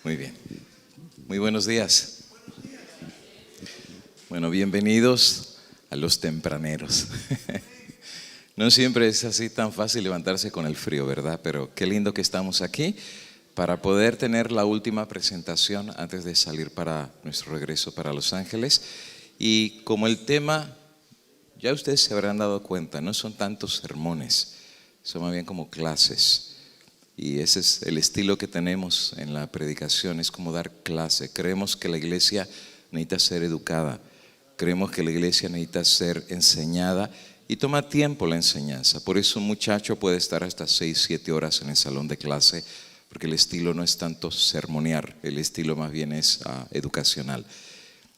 Muy bien. Muy buenos días. Bueno, bienvenidos a los tempraneros. No siempre es así tan fácil levantarse con el frío, ¿verdad? Pero qué lindo que estamos aquí para poder tener la última presentación antes de salir para nuestro regreso para Los Ángeles. Y como el tema, ya ustedes se habrán dado cuenta, no son tantos sermones, son más bien como clases. Y ese es el estilo que tenemos en la predicación, es como dar clase. Creemos que la iglesia necesita ser educada, creemos que la iglesia necesita ser enseñada y toma tiempo la enseñanza. Por eso un muchacho puede estar hasta 6, 7 horas en el salón de clase, porque el estilo no es tanto sermonear, el estilo más bien es educacional.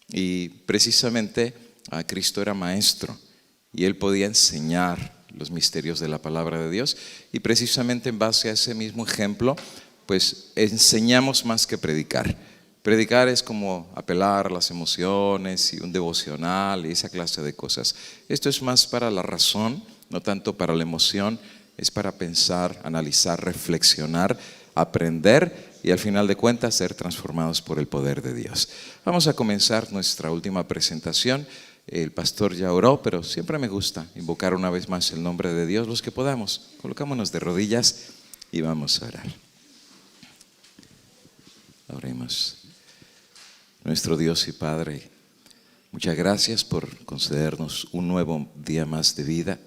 Y precisamente Cristo era maestro y Él podía enseñar los misterios de la palabra de Dios, y precisamente en base a ese mismo ejemplo pues enseñamos más que predicar. Predicar es como apelar a las emociones y un devocional y esa clase de cosas. Esto es más para la razón, no tanto para la emoción, es para pensar, analizar, reflexionar, aprender y al final de cuentas ser transformados por el poder de Dios. Vamos a comenzar nuestra última presentación. El pastor ya oró, pero siempre me gusta invocar una vez más el nombre de Dios. Los que podamos, colocámonos de rodillas y vamos a orar. Oremos. Nuestro Dios y Padre, muchas gracias por concedernos un nuevo día más de vida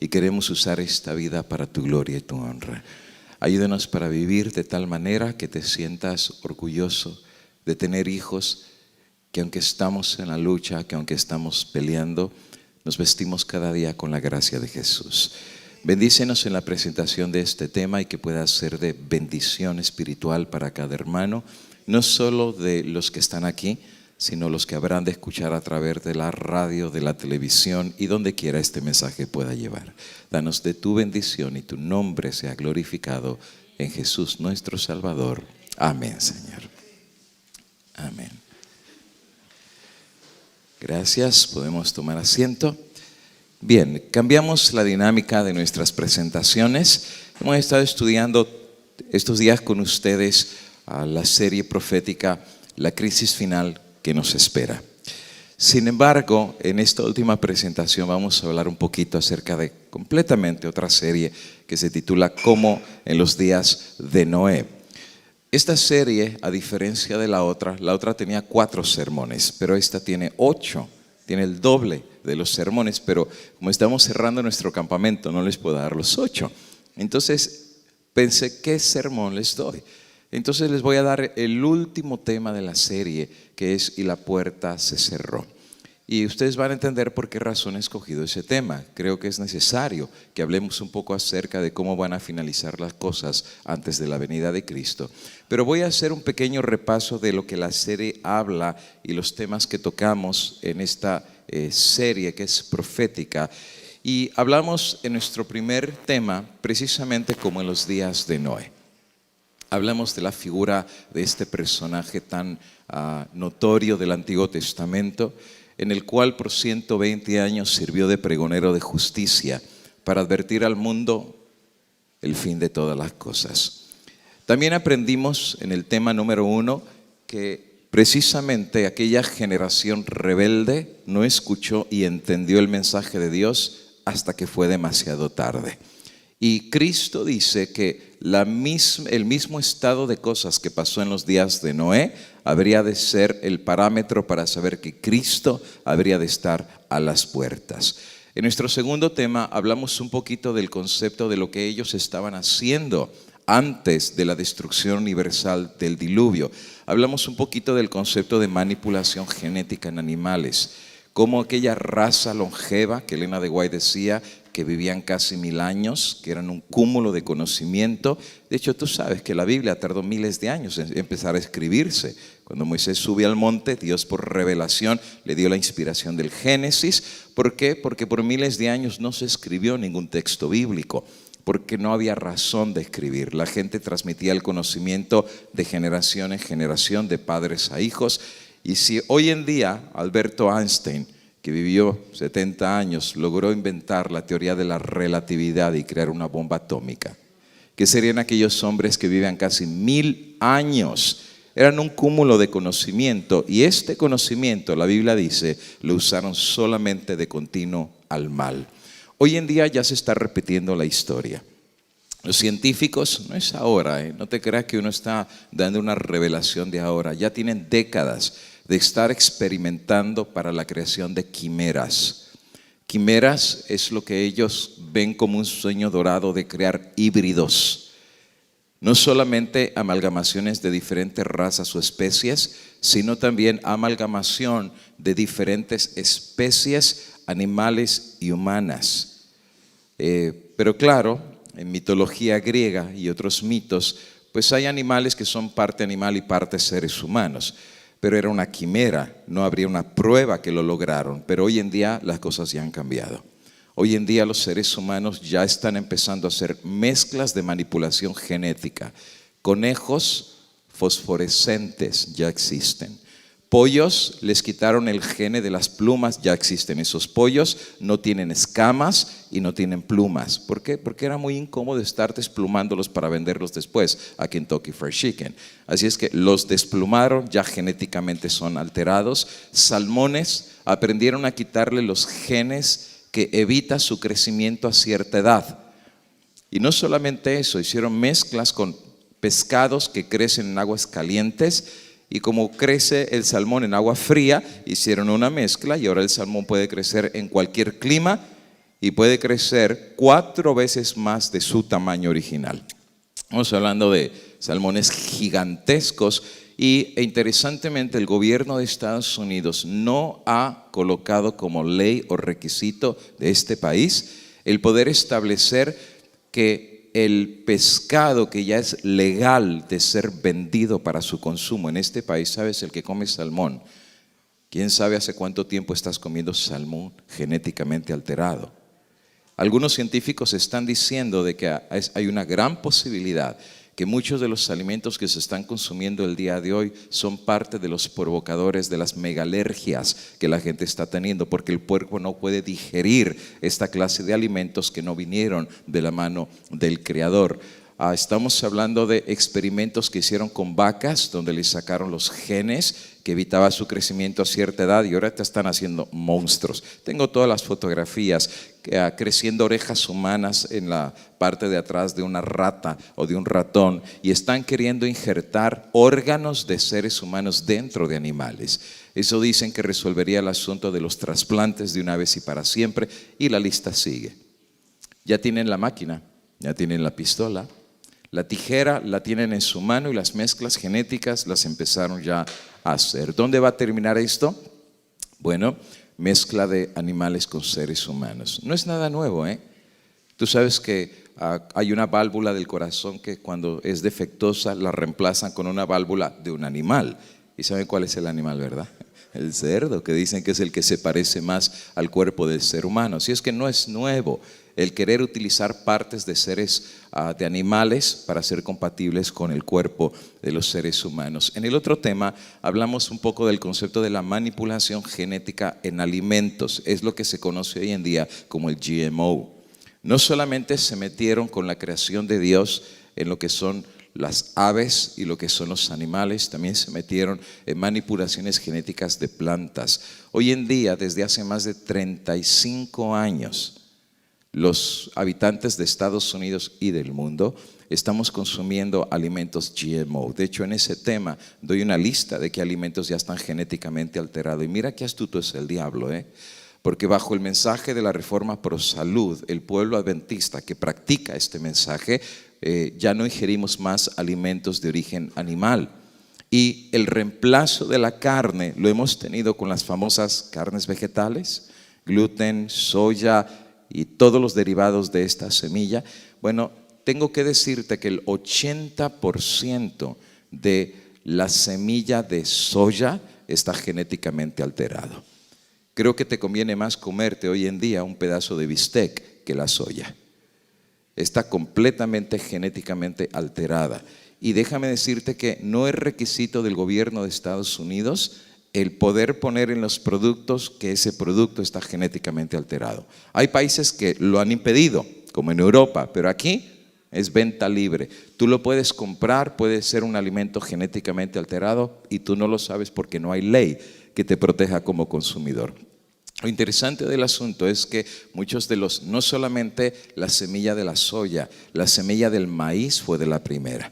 y queremos usar esta vida para tu gloria y tu honra. Ayúdanos para vivir de tal manera que te sientas orgulloso de tener hijos, que aunque estamos en la lucha, que aunque estamos peleando, nos vestimos cada día con la gracia de Jesús. Bendícenos en la presentación de este tema y que pueda ser de bendición espiritual para cada hermano, no solo de los que están aquí, sino los que habrán de escuchar a través de la radio, de la televisión y donde quiera este mensaje pueda llevar. Danos de tu bendición y tu nombre sea glorificado en Jesús nuestro Salvador. Amén, Señor. Amén. Gracias, podemos tomar asiento. Bien, cambiamos la dinámica de nuestras presentaciones. Hemos estado estudiando estos días con ustedes la serie profética La crisis final que nos espera. Sin embargo, en esta última presentación vamos a hablar un poquito acerca de completamente otra serie que se titula Como en los días de Noé. Esta serie, a diferencia de la otra tenía 4 sermones, pero esta tiene 8, tiene el doble de los sermones, pero como estamos cerrando nuestro campamento no les puedo dar los 8. Entonces pensé, ¿qué sermón les doy? Entonces les voy a dar el último tema de la serie, que es Y la puerta se cerró. Y ustedes van a entender por qué razón he escogido ese tema. Creo que es necesario que hablemos un poco acerca de cómo van a finalizar las cosas antes de la venida de Cristo. Pero voy a hacer un pequeño repaso de lo que la serie habla y los temas que tocamos en esta serie que es profética. Y hablamos en nuestro primer tema precisamente como en los días de Noé. Hablamos de la figura de este personaje tan notorio del Antiguo Testamento, en el cual por 120 años sirvió de pregonero de justicia para advertir al mundo el fin de todas las cosas. También aprendimos en el tema número 1 que precisamente aquella generación rebelde no escuchó y entendió el mensaje de Dios hasta que fue demasiado tarde. Y Cristo dice que el mismo estado de cosas que pasó en los días de Noé habría de ser el parámetro para saber que Cristo habría de estar a las puertas. En nuestro segundo tema hablamos un poquito del concepto de lo que ellos estaban haciendo antes de la destrucción universal del diluvio. Hablamos un poquito del concepto de manipulación genética en animales, como aquella raza longeva que Elena de White decía que vivían casi 1000 años, que eran un cúmulo de conocimiento. De hecho, tú sabes que la Biblia tardó miles de años en empezar a escribirse. Cuando Moisés sube al monte, Dios por revelación le dio la inspiración del Génesis. ¿Por qué? Porque por miles de años no se escribió ningún texto bíblico, porque no había razón de escribir. La gente transmitía el conocimiento de generación en generación, de padres a hijos. Y si hoy en día Alberto Einstein, que vivió 70 años, logró inventar la teoría de la relatividad y crear una bomba atómica, ¿qué serían aquellos hombres que viven casi 1000 años eran un cúmulo de conocimiento, y este conocimiento, la Biblia dice, lo usaron solamente de continuo al mal. Hoy en día ya se está repitiendo la historia. Los científicos, no es ahora, no te creas que uno está dando una revelación de ahora, ya tienen décadas de estar experimentando para la creación de quimeras. Quimeras es lo que ellos ven como un sueño dorado de crear híbridos. No solamente amalgamaciones de diferentes razas o especies, sino también amalgamación de diferentes especies animales y humanas. Pero claro, en mitología griega y otros mitos, pues hay animales que son parte animal y parte seres humanos. Pero era una quimera, no habría una prueba que lo lograron. Pero hoy en día las cosas ya han cambiado. Hoy en día los seres humanos ya están empezando a hacer mezclas de manipulación genética. Conejos fosforescentes ya existen. Pollos, les quitaron el gene de las plumas, ya existen. Esos pollos no tienen escamas y no tienen plumas. ¿Por qué? Porque era muy incómodo estar desplumándolos para venderlos después a Kentucky Fried Chicken. Así es que los desplumaron, ya genéticamente son alterados. Salmones, aprendieron a quitarle los genes que evita su crecimiento a cierta edad. Y no solamente eso, hicieron mezclas con pescados que crecen en aguas calientes. Y como crece el salmón en agua fría, hicieron una mezcla y ahora el salmón puede crecer en cualquier clima y puede crecer 4 veces más de su tamaño original. Estamos hablando de salmones gigantescos e interesantemente el gobierno de Estados Unidos no ha colocado como ley o requisito de este país el poder establecer que el pescado que ya es legal de ser vendido para su consumo en este país, ¿sabes? El que come salmón, ¿quién sabe hace cuánto tiempo estás comiendo salmón genéticamente alterado? Algunos científicos están diciendo de que hay una gran posibilidad que muchos de los alimentos que se están consumiendo el día de hoy son parte de los provocadores de las megalergias que la gente está teniendo, porque el cuerpo no puede digerir esta clase de alimentos que no vinieron de la mano del Creador. Estamos hablando de experimentos que hicieron con vacas, donde les sacaron los genes que evitaba su crecimiento a cierta edad y ahora te están haciendo monstruos. Tengo todas las fotografías creciendo orejas humanas en la parte de atrás de una rata o de un ratón y están queriendo injertar órganos de seres humanos dentro de animales. Eso dicen que resolvería el asunto de los trasplantes de una vez y para siempre y la lista sigue. Ya tienen la máquina, ya tienen la pistola. La tijera la tienen en su mano y las mezclas genéticas las empezaron ya a hacer. ¿Dónde va a terminar esto? Bueno, mezcla de animales con seres humanos. No es nada nuevo, ¿eh? Tú sabes que hay una válvula del corazón que cuando es defectuosa la reemplazan con una válvula de un animal. ¿Y saben cuál es el animal, verdad? El cerdo, que dicen que es el que se parece más al cuerpo del ser humano. Así es que no es nuevo el querer utilizar partes de seres, de animales para ser compatibles con el cuerpo de los seres humanos. En el otro tema hablamos un poco del concepto de la manipulación genética en alimentos. Es lo que se conoce hoy en día como el GMO. No solamente se metieron con la creación de Dios en lo que son las aves y lo que son los animales, también se metieron en manipulaciones genéticas de plantas. Hoy en día, desde hace más de 35 años, los habitantes de Estados Unidos y del mundo estamos consumiendo alimentos GMO. De hecho, en ese tema doy una lista de qué alimentos ya están genéticamente alterados. Y mira qué astuto es el diablo, porque bajo el mensaje de la reforma pro salud, el pueblo adventista que practica este mensaje, ya no ingerimos más alimentos de origen animal. Y el reemplazo de la carne lo hemos tenido con las famosas carnes vegetales, gluten, soya y todos los derivados de esta semilla. Bueno, tengo que decirte que el 80% de la semilla de soya está genéticamente alterado. Creo que te conviene más comerte hoy en día un pedazo de bistec que la soya. Está completamente genéticamente alterada. Y déjame decirte que no es requisito del gobierno de Estados Unidos el poder poner en los productos que ese producto está genéticamente alterado. Hay países que lo han impedido, como en Europa, pero aquí Es venta libre. Tú lo puedes comprar, puede ser un alimento genéticamente alterado y tú no lo sabes porque no hay ley que te proteja como consumidor. Lo interesante del asunto es que muchos de los, no solamente la semilla de la soya, la semilla del maíz fue de la primera.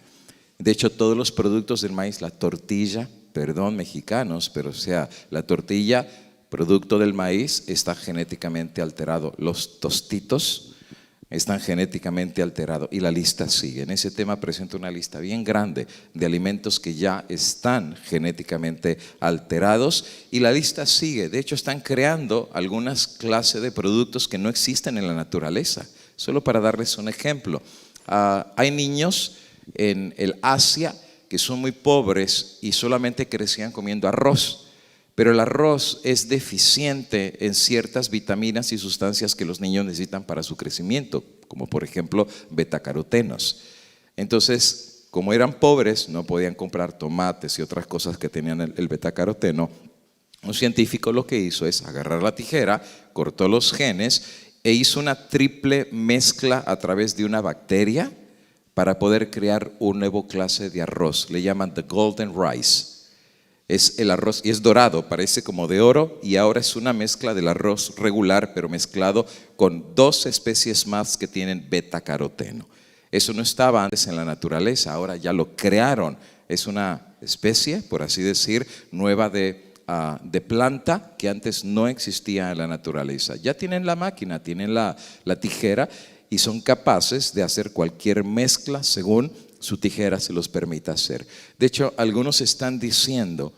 De hecho, todos los productos del maíz, la tortilla, perdón, mexicanos, pero o sea, la tortilla, producto del maíz, está genéticamente alterado. Los tostitos están genéticamente alterados y la lista sigue. En ese tema presento una lista bien grande de alimentos que ya están genéticamente alterados y la lista sigue. De hecho, están creando algunas clases de productos que no existen en la naturaleza. Solo para darles un ejemplo, hay niños en el Asia que son muy pobres y solamente crecían comiendo arroz. Pero el arroz es deficiente en ciertas vitaminas y sustancias que los niños necesitan para su crecimiento, como por ejemplo betacarotenos. Entonces, como eran pobres, no podían comprar tomates y otras cosas que tenían el betacaroteno. Un científico lo que hizo es agarrar la tijera, cortó los genes e hizo una triple mezcla a través de una bacteria para poder crear un nuevo clase de arroz. Le llaman the golden rice. Es el arroz y es dorado, parece como de oro y ahora es una mezcla del arroz regular pero mezclado con 2 especies más que tienen betacaroteno. Eso no estaba antes en la naturaleza, ahora ya lo crearon. Es una especie, por así decir, nueva de planta que antes no existía en la naturaleza. Ya tienen la máquina, tienen la tijera y son capaces de hacer cualquier mezcla según su tijera se los permite hacer. De hecho, algunos están diciendo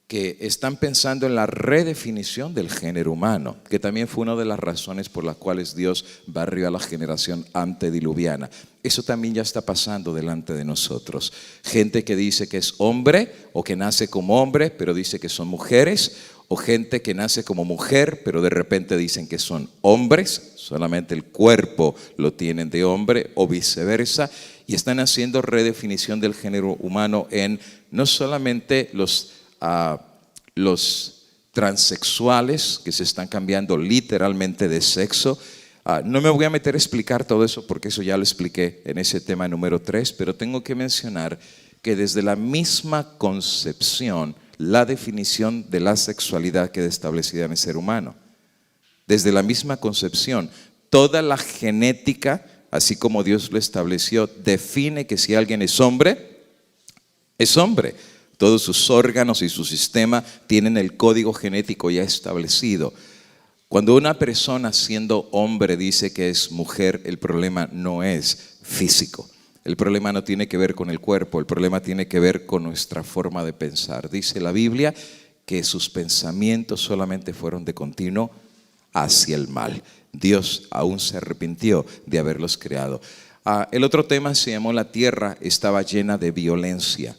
que están pensando en la redefinición del género humano, que también fue una de las razones por las cuales Dios barrió a la generación antediluviana. Eso también ya está pasando delante de nosotros. Gente que dice que es hombre o que nace como hombre, pero dice que son mujeres, o gente que nace como mujer, pero de repente dicen que son hombres, solamente el cuerpo lo tienen de hombre, o viceversa. Y están haciendo redefinición del género humano en no solamente los transexuales que se están cambiando literalmente de sexo. No me voy a meter a explicar todo eso porque eso ya lo expliqué en ese tema número 3, pero tengo que mencionar que desde la misma concepción, la definición de la sexualad queda establecida en el ser humano. Desde la misma concepción, toda la genética, así como Dios lo estableció, define que si alguien es hombre, es hombre. Todos sus órganos y su sistema tienen el código genético ya establecido. Cuando una persona siendo hombre dice que es mujer, el problema no es físico. El problema no tiene que ver con el cuerpo, el problema tiene que ver con nuestra forma de pensar. Dice la Biblia que sus pensamientos solamente fueron de continuo hacia el mal. Dios aún se arrepintió de haberlos creado. El otro tema se llamó la tierra estaba llena de violencia.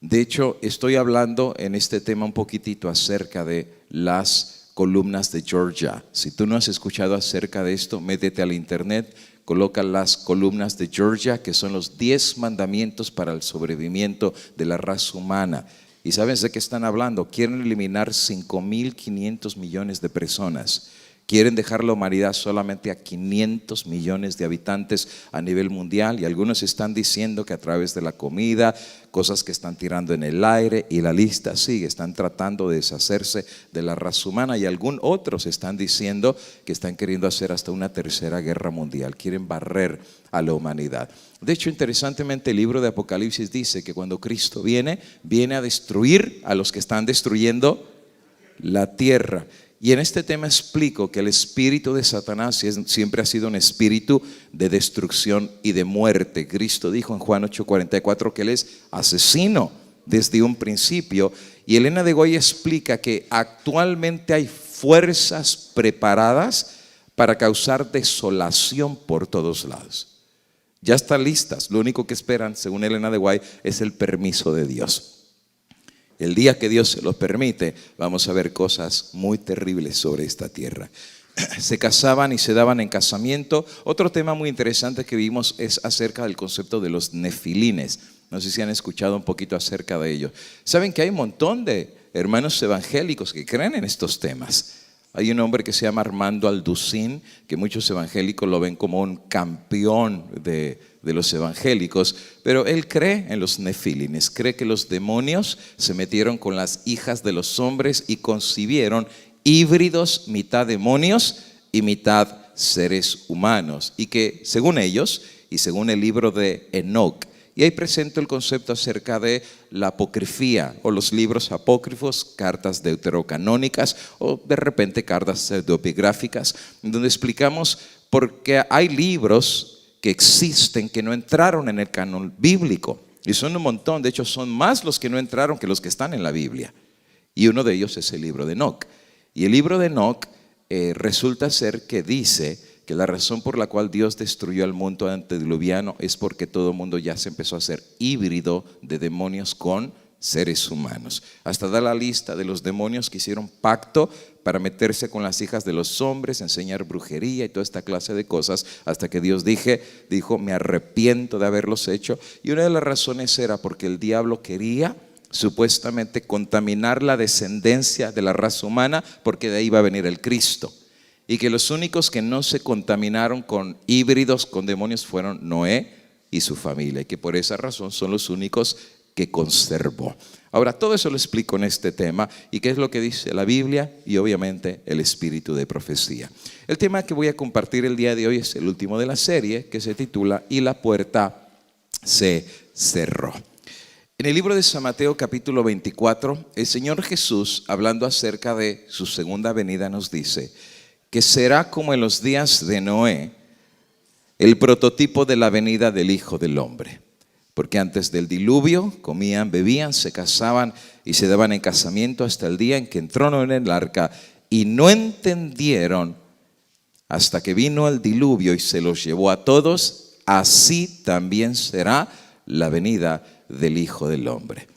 De hecho, estoy hablando en este tema un poquitito acerca de las columnas de Georgia. Si tú no has escuchado acerca de esto, métete al internet, coloca las columnas de Georgia, que son los 10 mandamientos para el sobrevivimiento de la raza humana. ¿Y sabes de qué están hablando? Quieren eliminar 5.500 millones de personas. Quieren dejar la humanidad solamente a 500 millones de habitantes a nivel mundial y algunos están diciendo que a través de la comida, cosas que están tirando en el aire y la lista sigue, están tratando de deshacerse de la raza humana y otros están diciendo que están queriendo hacer hasta una tercera guerra mundial, quieren barrer a la humanidad. De hecho, interesantemente el libro de Apocalipsis dice que cuando Cristo viene a destruir a los que están destruyendo la tierra. Y en este tema explico que el espíritu de Satanás siempre ha sido un espíritu de destrucción y de muerte. Cristo dijo en Juan 8:44 que Él es asesino desde un principio. Y Elena de Goya explica que actualmente hay fuerzas preparadas para causar desolación por todos lados. Ya están listas. Lo único que esperan, según Elena de Goya, es el permiso de Dios. El día que Dios se lo permite, vamos a ver cosas muy terribles sobre esta tierra. Se casaban y se daban en casamiento. Otro tema muy interesante que vimos es acerca del concepto de los nefilines. No sé si han escuchado un poquito acerca de ellos. Saben que hay un montón de hermanos evangélicos que creen en estos temas. Hay un hombre que se llama Armando Alducín, que muchos evangélicos lo ven como un campeón de los evangélicos, pero él cree en los nefilines, cree que los demonios se metieron con las hijas de los hombres y concibieron híbridos, mitad demonios y mitad seres humanos, y que según ellos y según el libro de Enoc, y ahí presento el concepto acerca de la apocrifía o los libros apócrifos, cartas deuterocanónicas o de repente cartas pseudoepigráficas, donde explicamos por qué hay libros que existen que no entraron en el canon bíblico. Y son un montón, de hecho son más los que no entraron que los que están en la Biblia. Y uno de ellos es el libro de Enoc. Y el libro de Enoc resulta ser que dice que la razón por la cual Dios destruyó al mundo antediluviano es porque todo el mundo ya se empezó a hacer híbrido de demonios con seres humanos. Hasta da la lista de los demonios que hicieron pacto para meterse con las hijas de los hombres, enseñar brujería y toda esta clase de cosas, hasta que Dios dijo, me arrepiento de haberlos hecho. Y una de las razones era porque el diablo quería supuestamente contaminar la descendencia de la raza humana, porque de ahí va a venir el Cristo. Y que los únicos que no se contaminaron con híbridos, con demonios, fueron Noé y su familia, y que por esa razón son los únicos que conservó. Ahora, todo eso lo explico en este tema, y qué es lo que dice la Biblia y obviamente el espíritu de profecía. El tema que voy a compartir el día de hoy es el último de la serie, que se titula Y la puerta se cerró. En el libro de San Mateo capítulo 24, el Señor Jesús, hablando acerca de su segunda venida, nos dice que será como en los días de Noé, el prototipo de la venida del Hijo del Hombre. Porque antes del diluvio comían, bebían, se casaban y se daban en casamiento hasta el día en que entró Noé en el arca, y no entendieron hasta que vino el diluvio y se los llevó a todos. Así también será la venida del Hijo del Hombre.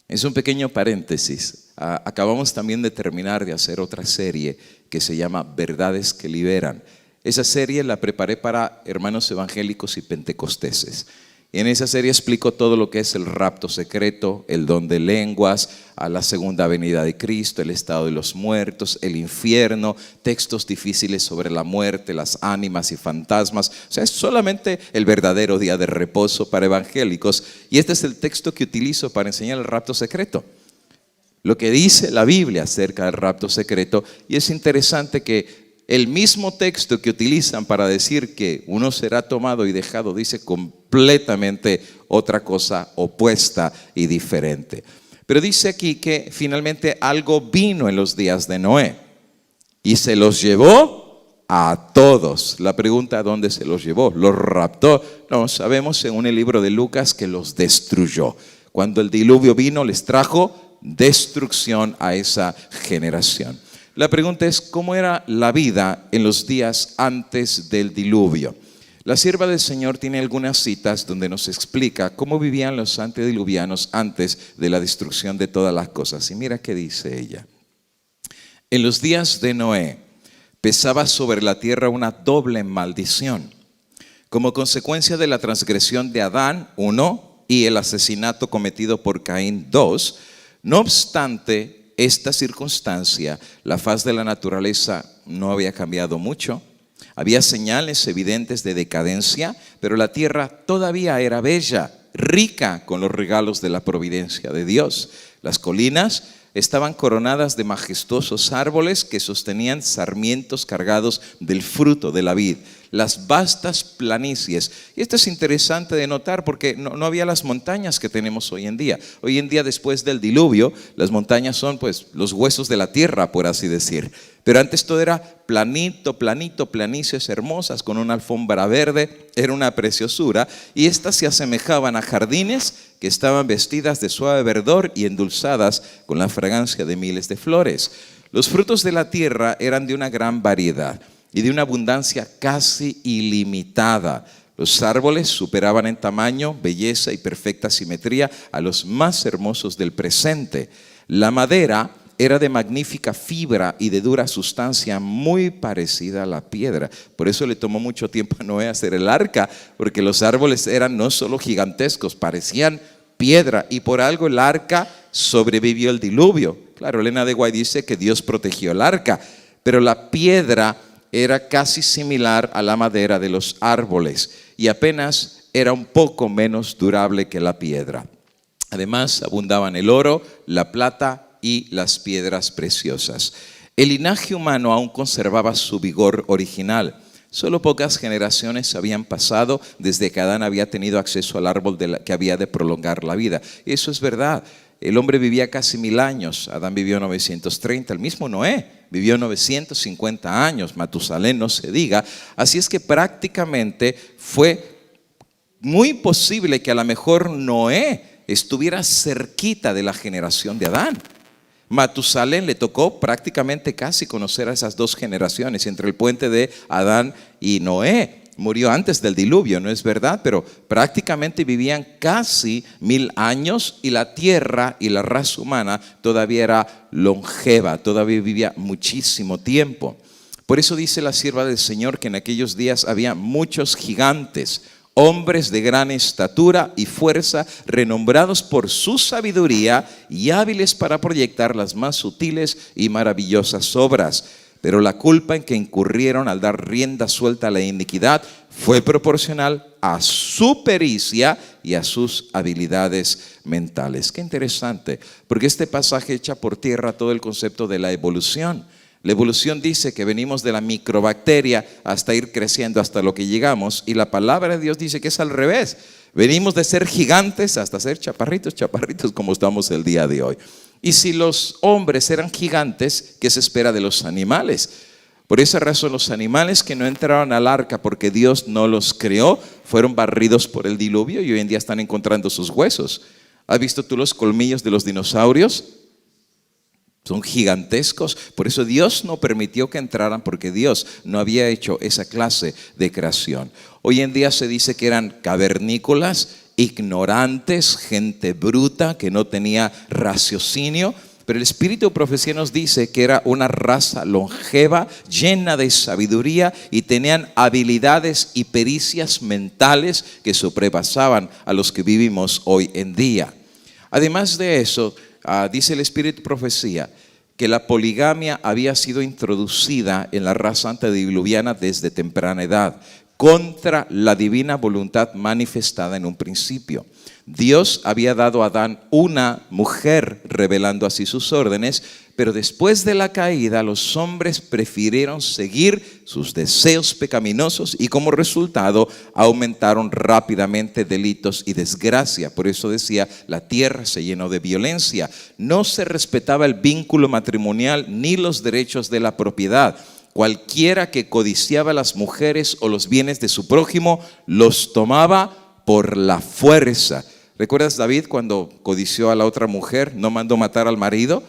Es un pequeño paréntesis. Acabamos también de terminar de hacer otra serie que se llama Verdades que Liberan. Esa serie la preparé para hermanos evangélicos y pentecosteses. Y en esa serie explico todo lo que es el rapto secreto, el don de lenguas, a la segunda venida de Cristo, el estado de los muertos, el infierno, textos difíciles sobre la muerte, las ánimas y fantasmas. O sea, es solamente el verdadero día de reposo para evangélicos. Y este es el texto que utilizo para enseñar el rapto secreto. Lo que dice la Biblia acerca del rapto secreto. Y es interesante que el mismo texto que utilizan para decir que uno será tomado y dejado, dice completamente otra cosa opuesta y diferente. Pero dice aquí que finalmente algo vino en los días de Noé y se los llevó a todos. La pregunta, ¿a dónde se los llevó? ¿Los raptó? No, sabemos según el libro de Lucas que los destruyó. Cuando el diluvio vino, les trajo destrucción a esa generación. La pregunta es, ¿cómo era la vida en los días antes del diluvio? La sierva del Señor tiene algunas citas donde nos explica cómo vivían los antediluvianos antes de la destrucción de todas las cosas. Y mira qué dice ella. En los días de Noé pesaba sobre la tierra una doble maldición. Como consecuencia de la transgresión de Adán, 1, y el asesinato cometido por Caín, 2, no obstante esta circunstancia, la faz de la naturaleza no había cambiado mucho. Había señales evidentes de decadencia, pero la tierra todavía era bella, rica con los regalos de la providencia de Dios. Las colinas estaban coronadas de majestuosos árboles que sostenían sarmientos cargados del fruto de la vid. Las vastas planicies. Y esto es interesante de notar porque no había las montañas que tenemos hoy en día. Hoy en día, después del diluvio, las montañas son pues los huesos de la tierra, por así decir. Pero antes todo era planito, planicies hermosas con una alfombra verde. Era una preciosura. Y estas se asemejaban a jardines que estaban vestidas de suave verdor y endulzadas con la fragancia de miles de flores. Los frutos de la tierra eran de una gran variedad y de una abundancia casi ilimitada. Los árboles superaban en tamaño, belleza y perfecta simetría a los más hermosos del presente. La madera era de magnífica fibra y de dura sustancia, muy parecida a la piedra. Por eso le tomó mucho tiempo a Noé hacer el arca, porque los árboles eran no solo gigantescos, parecían piedra, y por algo el arca sobrevivió el diluvio. Claro, Elena de White dice que Dios protegió el arca, pero la piedra era casi similar a la madera de los árboles y apenas era un poco menos durable que la piedra. Además, abundaban el oro, la plata y las piedras preciosas. El linaje humano aún conservaba su vigor original. Solo pocas generaciones habían pasado desde que Adán había tenido acceso al árbol que había de prolongar la vida. Y eso es verdad. El hombre vivía casi 1000 años. Adán vivió 930. El mismo Noé vivió 950 años. Matusalén no se diga. Así es que prácticamente fue muy posible que a lo mejor Noé estuviera cerquita de la generación de Adán. Matusalén le tocó prácticamente casi conocer a esas dos generaciones entre el puente de Adán y Noé. Murió antes del diluvio, ¿no es verdad? Pero prácticamente vivían casi 1000 años y la tierra y la raza humana todavía era longeva, todavía vivía muchísimo tiempo. Por eso dice la sierva del Señor que en aquellos días había muchos gigantes, hombres de gran estatura y fuerza, renombrados por su sabiduría y hábiles para proyectar las más sutiles y maravillosas obras. Pero la culpa en que incurrieron al dar rienda suelta a la iniquidad fue proporcional a su pericia y a sus habilidades mentales. Qué interesante, porque este pasaje echa por tierra todo el concepto de la evolución. La evolución dice que venimos de la microbacteria hasta ir creciendo hasta lo que llegamos, y la palabra de Dios dice que es al revés. Venimos de ser gigantes hasta ser chaparritos como estamos el día de hoy. Y si los hombres eran gigantes, ¿qué se espera de los animales? Por esa razón los animales que no entraron al arca porque Dios no los creó, fueron barridos por el diluvio y hoy en día están encontrando sus huesos. ¿Has visto tú los colmillos de los dinosaurios? Son gigantescos. Por eso Dios no permitió que entraran, porque Dios no había hecho esa clase de creación. Hoy en día se dice que eran cavernícolas, ignorantes, gente bruta que no tenía raciocinio. Pero el Espíritu de Profecía nos dice que era una raza longeva, llena de sabiduría, y tenían habilidades y pericias mentales que sobrepasaban a los que vivimos hoy en día. Además de eso, dice el Espíritu de Profecía que la poligamia había sido introducida en la raza antediluviana desde temprana edad, contra la divina voluntad manifestada en un principio. Dios había dado a Adán una mujer, revelando así sus órdenes, pero después de la caída los hombres prefirieron seguir sus deseos pecaminosos y como resultado aumentaron rápidamente delitos y desgracia. Por eso decía, la tierra se llenó de violencia. No se respetaba el vínculo matrimonial ni los derechos de la propiedad. Cualquiera que codiciaba las mujeres o los bienes de su prójimo los tomaba por la fuerza. ¿Recuerdas David cuando codició a la otra mujer? No mandó matar al marido.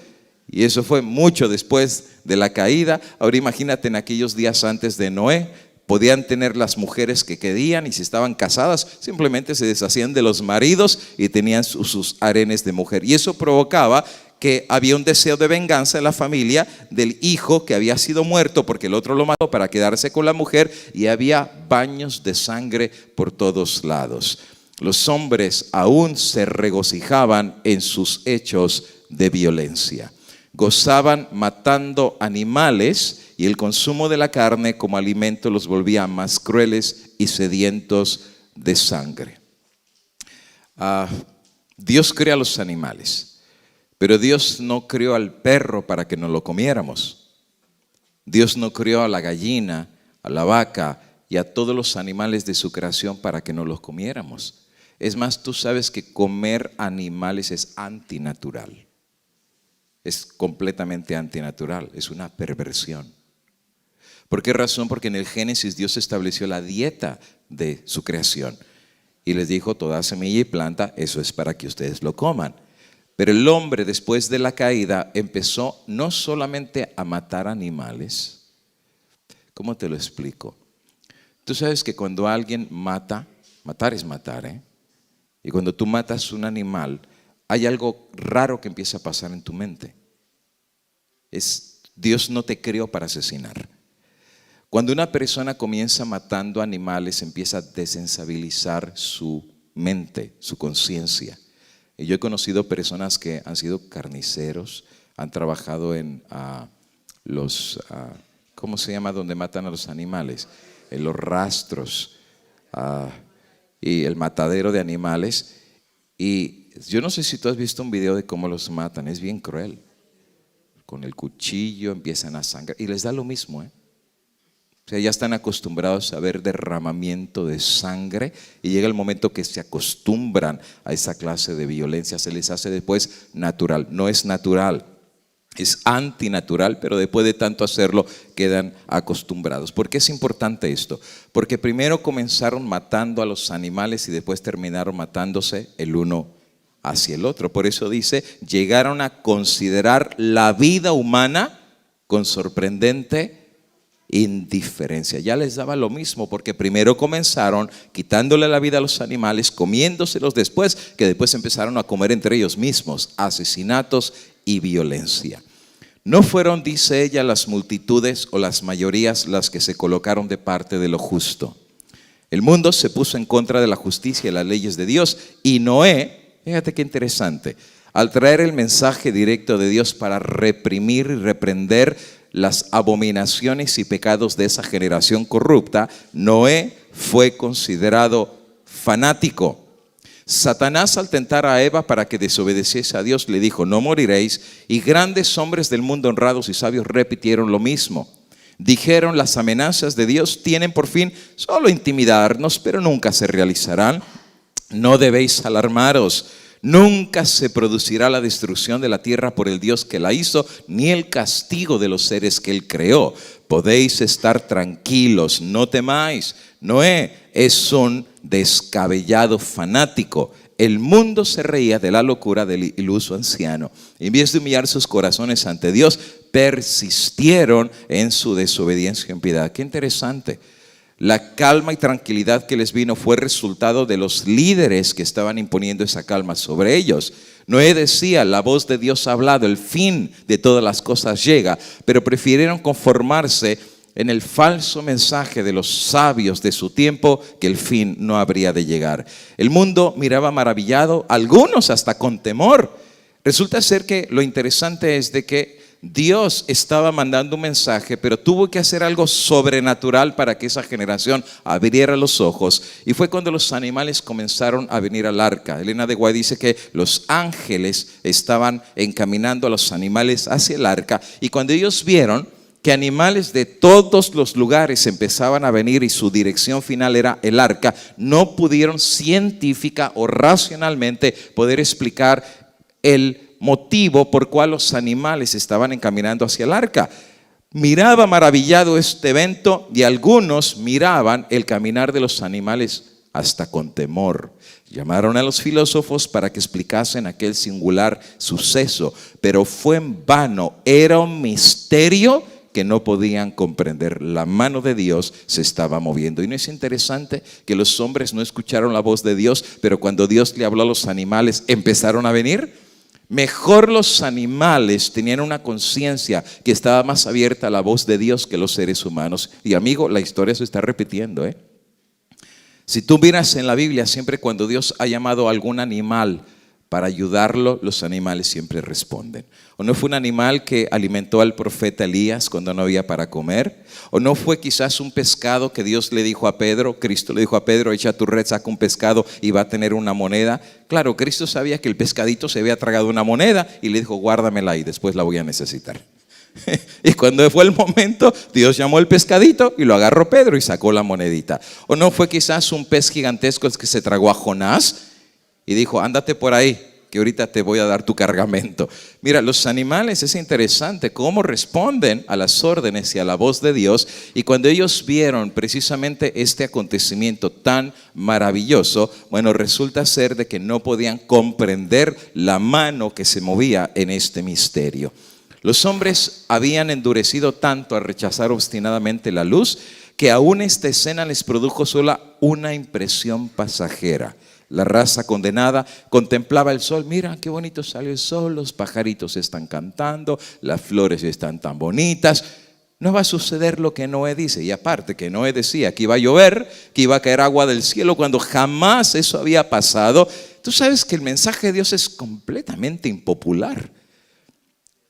Y eso fue mucho después de la caída. Ahora imagínate en aquellos días antes de Noé. Podían tener las mujeres que querían, y si estaban casadas simplemente se deshacían de los maridos y tenían sus harenes de mujer. Y eso provocaba que había un deseo de venganza en la familia del hijo que había sido muerto porque el otro lo mató para quedarse con la mujer, y había baños de sangre por todos lados. Los hombres aún se regocijaban en sus hechos de violencia. Gozaban matando animales, y el consumo de la carne como alimento los volvía más crueles y sedientos de sangre. Dios creó a los animales, pero Dios no creó al perro para que nos lo comiéramos. Dios no creó a la gallina, a la vaca y a todos los animales de su creación para que nos los comiéramos. Es más, tú sabes que comer animales es antinatural. Es completamente antinatural, es una perversión. ¿Por qué razón? Porque en el Génesis Dios estableció la dieta de su creación y les dijo: toda semilla y planta, eso es para que ustedes lo coman. Pero el hombre, después de la caída, empezó no solamente a matar animales. ¿Cómo te lo explico? Tú sabes que cuando alguien mata, matar es matar, ¿eh? Y cuando tú matas un animal, hay algo raro que empieza a pasar en tu mente. Dios no te creó para asesinar. Cuando una persona comienza matando animales, empieza a desensibilizar su mente, su conciencia. Y yo he conocido personas que han sido carniceros, han trabajado en ¿cómo se llama donde matan a los animales? En los rastros y el matadero de animales. Y yo no sé si tú has visto un video de cómo los matan, es bien cruel. Con el cuchillo empiezan a sangrar y les da lo mismo, ¿eh? O sea, ya están acostumbrados a ver derramamiento de sangre y llega el momento que se acostumbran a esa clase de violencia, se les hace después natural. No es natural, es antinatural, pero después de tanto hacerlo quedan acostumbrados. ¿Por qué es importante esto? Porque primero comenzaron matando a los animales y después terminaron matándose el uno hacia el otro. Por eso dice, llegaron a considerar la vida humana con sorprendente indiferencia. Ya les daba lo mismo porque primero comenzaron quitándole la vida a los animales, comiéndoselos después, que después empezaron a comer entre ellos mismos, asesinatos y violencia. No fueron, dice ella, las multitudes o las mayorías las que se colocaron de parte de lo justo. El mundo se puso en contra de la justicia y las leyes de Dios y Noé, fíjate qué interesante, al traer el mensaje directo de Dios para reprimir y reprender las abominaciones y pecados de esa generación corrupta, Noé fue considerado fanático. Satanás, al tentar a Eva para que desobedeciese a Dios, le dijo, no moriréis, y grandes hombres del mundo honrados y sabios repitieron lo mismo. Dijeron, las amenazas de Dios tienen por fin solo intimidarnos, pero nunca se realizarán. No debéis alarmaros. Nunca se producirá la destrucción de la tierra por el Dios que la hizo, ni el castigo de los seres que Él creó. Podéis estar tranquilos, no temáis. Noé es un descabellado fanático. El mundo se reía de la locura del iluso anciano. En vez de humillar sus corazones ante Dios, persistieron en su desobediencia y impiedad. Qué interesante. La calma y tranquilidad que les vino fue resultado de los líderes que estaban imponiendo esa calma sobre ellos. Noé decía, la voz de Dios ha hablado, el fin de todas las cosas llega, pero prefirieron conformarse en el falso mensaje de los sabios de su tiempo que el fin no habría de llegar. El mundo miraba maravillado, algunos hasta con temor. Resulta ser que lo interesante es de que Dios estaba mandando un mensaje, pero tuvo que hacer algo sobrenatural para que esa generación abriera los ojos. Y fue cuando los animales comenzaron a venir al arca. Elena de White dice que los ángeles estaban encaminando a los animales hacia el arca. Y cuando ellos vieron que animales de todos los lugares empezaban a venir y su dirección final era el arca, no pudieron científica o racionalmente poder explicar el motivo por cual los animales estaban encaminando hacia el arca. Miraba maravillado este evento y algunos miraban el caminar de los animales hasta con temor. Llamaron a los filósofos para que explicasen aquel singular suceso, pero fue en vano, era un misterio que no podían comprender. La mano de Dios se estaba moviendo. ¿Y no es interesante que los hombres no escucharon la voz de Dios, pero cuando Dios le habló a los animales empezaron a venir? Mejor los animales tenían una conciencia que estaba más abierta a la voz de Dios que los seres humanos. Y amigo, la historia se está repitiendo, ¿eh? Si tú miras en la Biblia, siempre cuando Dios ha llamado a algún animal para ayudarlo, los animales siempre responden. ¿O no fue un animal que alimentó al profeta Elías cuando no había para comer? ¿O no fue quizás un pescado que Dios le dijo a Pedro, Cristo le dijo a Pedro, echa tu red, saca un pescado y va a tener una moneda? Claro, Cristo sabía que el pescadito se había tragado una moneda y le dijo, guárdamela y después la voy a necesitar. Y cuando fue el momento, Dios llamó el pescadito y lo agarró Pedro y sacó la monedita. ¿O no fue quizás un pez gigantesco el que se tragó a Jonás y dijo, ándate por ahí, que ahorita te voy a dar tu cargamento? Mira, los animales es interesante cómo responden a las órdenes y a la voz de Dios. Y cuando ellos vieron precisamente este acontecimiento tan maravilloso, bueno, resulta ser de que no podían comprender la mano que se movía en este misterio. Los hombres habían endurecido tanto a rechazar obstinadamente la luz que aún esta escena les produjo sola una impresión pasajera. La raza condenada contemplaba el sol. Mira qué bonito salió el sol, los pajaritos están cantando, las flores están tan bonitas. No va a suceder lo que Noé dice. Y aparte que Noé decía que iba a llover, que iba a caer agua del cielo, cuando jamás eso había pasado. Tú sabes que el mensaje de Dios es completamente impopular.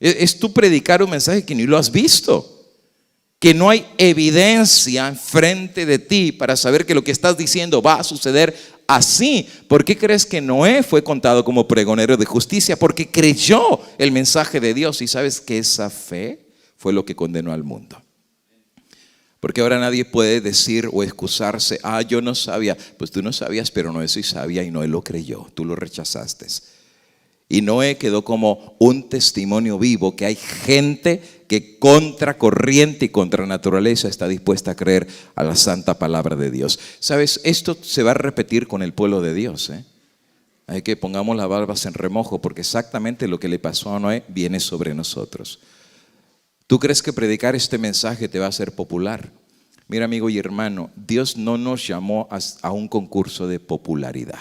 Es tú predicar un mensaje que ni lo has visto, que no hay evidencia enfrente de ti para saber que lo que estás diciendo va a suceder así. ¿Por qué crees que Noé fue contado como pregonero de justicia? Porque creyó el mensaje de Dios, y sabes que esa fe fue lo que condenó al mundo. Porque ahora nadie puede decir o excusarse, yo no sabía. Pues tú no sabías, pero Noé sí sabía y Noé lo creyó, tú lo rechazaste. Y Noé quedó como un testimonio vivo que hay gente que contra corriente y contra naturaleza está dispuesta a creer a la santa palabra de Dios. ¿Sabes? Esto se va a repetir con el pueblo de Dios, Hay que pongamos las barbas en remojo, porque exactamente lo que le pasó a Noé viene sobre nosotros. ¿Tú crees que predicar este mensaje te va a hacer popular? Mira, amigo y hermano, Dios no nos llamó a un concurso de popularidad.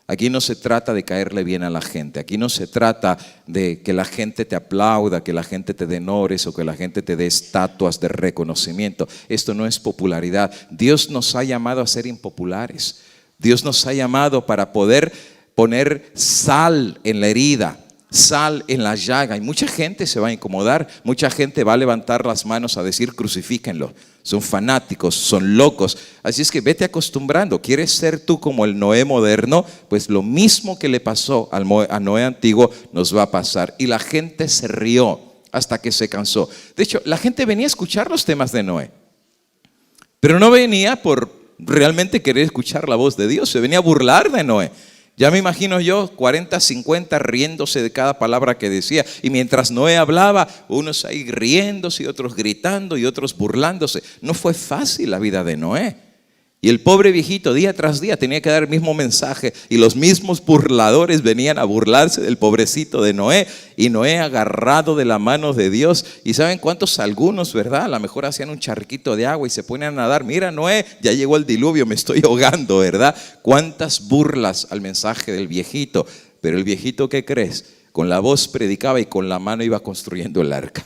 Aquí no se trata de caerle bien a la gente. Aquí no se trata de que la gente te aplauda, que la gente te dé honores o que la gente te dé estatuas de reconocimiento. Esto no es popularidad. Dios nos ha llamado a ser impopulares. Dios nos ha llamado para poder poner sal en la herida, sal en la llaga. Y mucha gente se va a incomodar, mucha gente va a levantar las manos a decir crucifíquenlo. Son fanáticos, son locos. Así es que vete acostumbrando. ¿Quieres ser tú como el Noé moderno? Pues lo mismo que le pasó a Noé antiguo nos va a pasar. Y la gente se rió hasta que se cansó. De hecho, la gente venía a escuchar los temas de Noé, pero no venía por realmente querer escuchar la voz de Dios. Se venía a burlar de Noé. Ya me imagino yo 40, 50 riéndose de cada palabra que decía. Y mientras Noé hablaba, unos ahí riéndose y otros gritando y otros burlándose. No fue fácil la vida de Noé. Y el pobre viejito día tras día tenía que dar el mismo mensaje. Y los mismos burladores venían a burlarse del pobrecito de Noé. Y Noé agarrado de la mano de Dios. Y ¿saben cuántos? Algunos, ¿verdad? A lo mejor hacían un charquito de agua y se ponían a nadar. Mira, Noé, ya llegó el diluvio, me estoy ahogando, ¿verdad? Cuántas burlas al mensaje del viejito. Pero el viejito, ¿qué crees? Con la voz predicaba y con la mano iba construyendo el arca.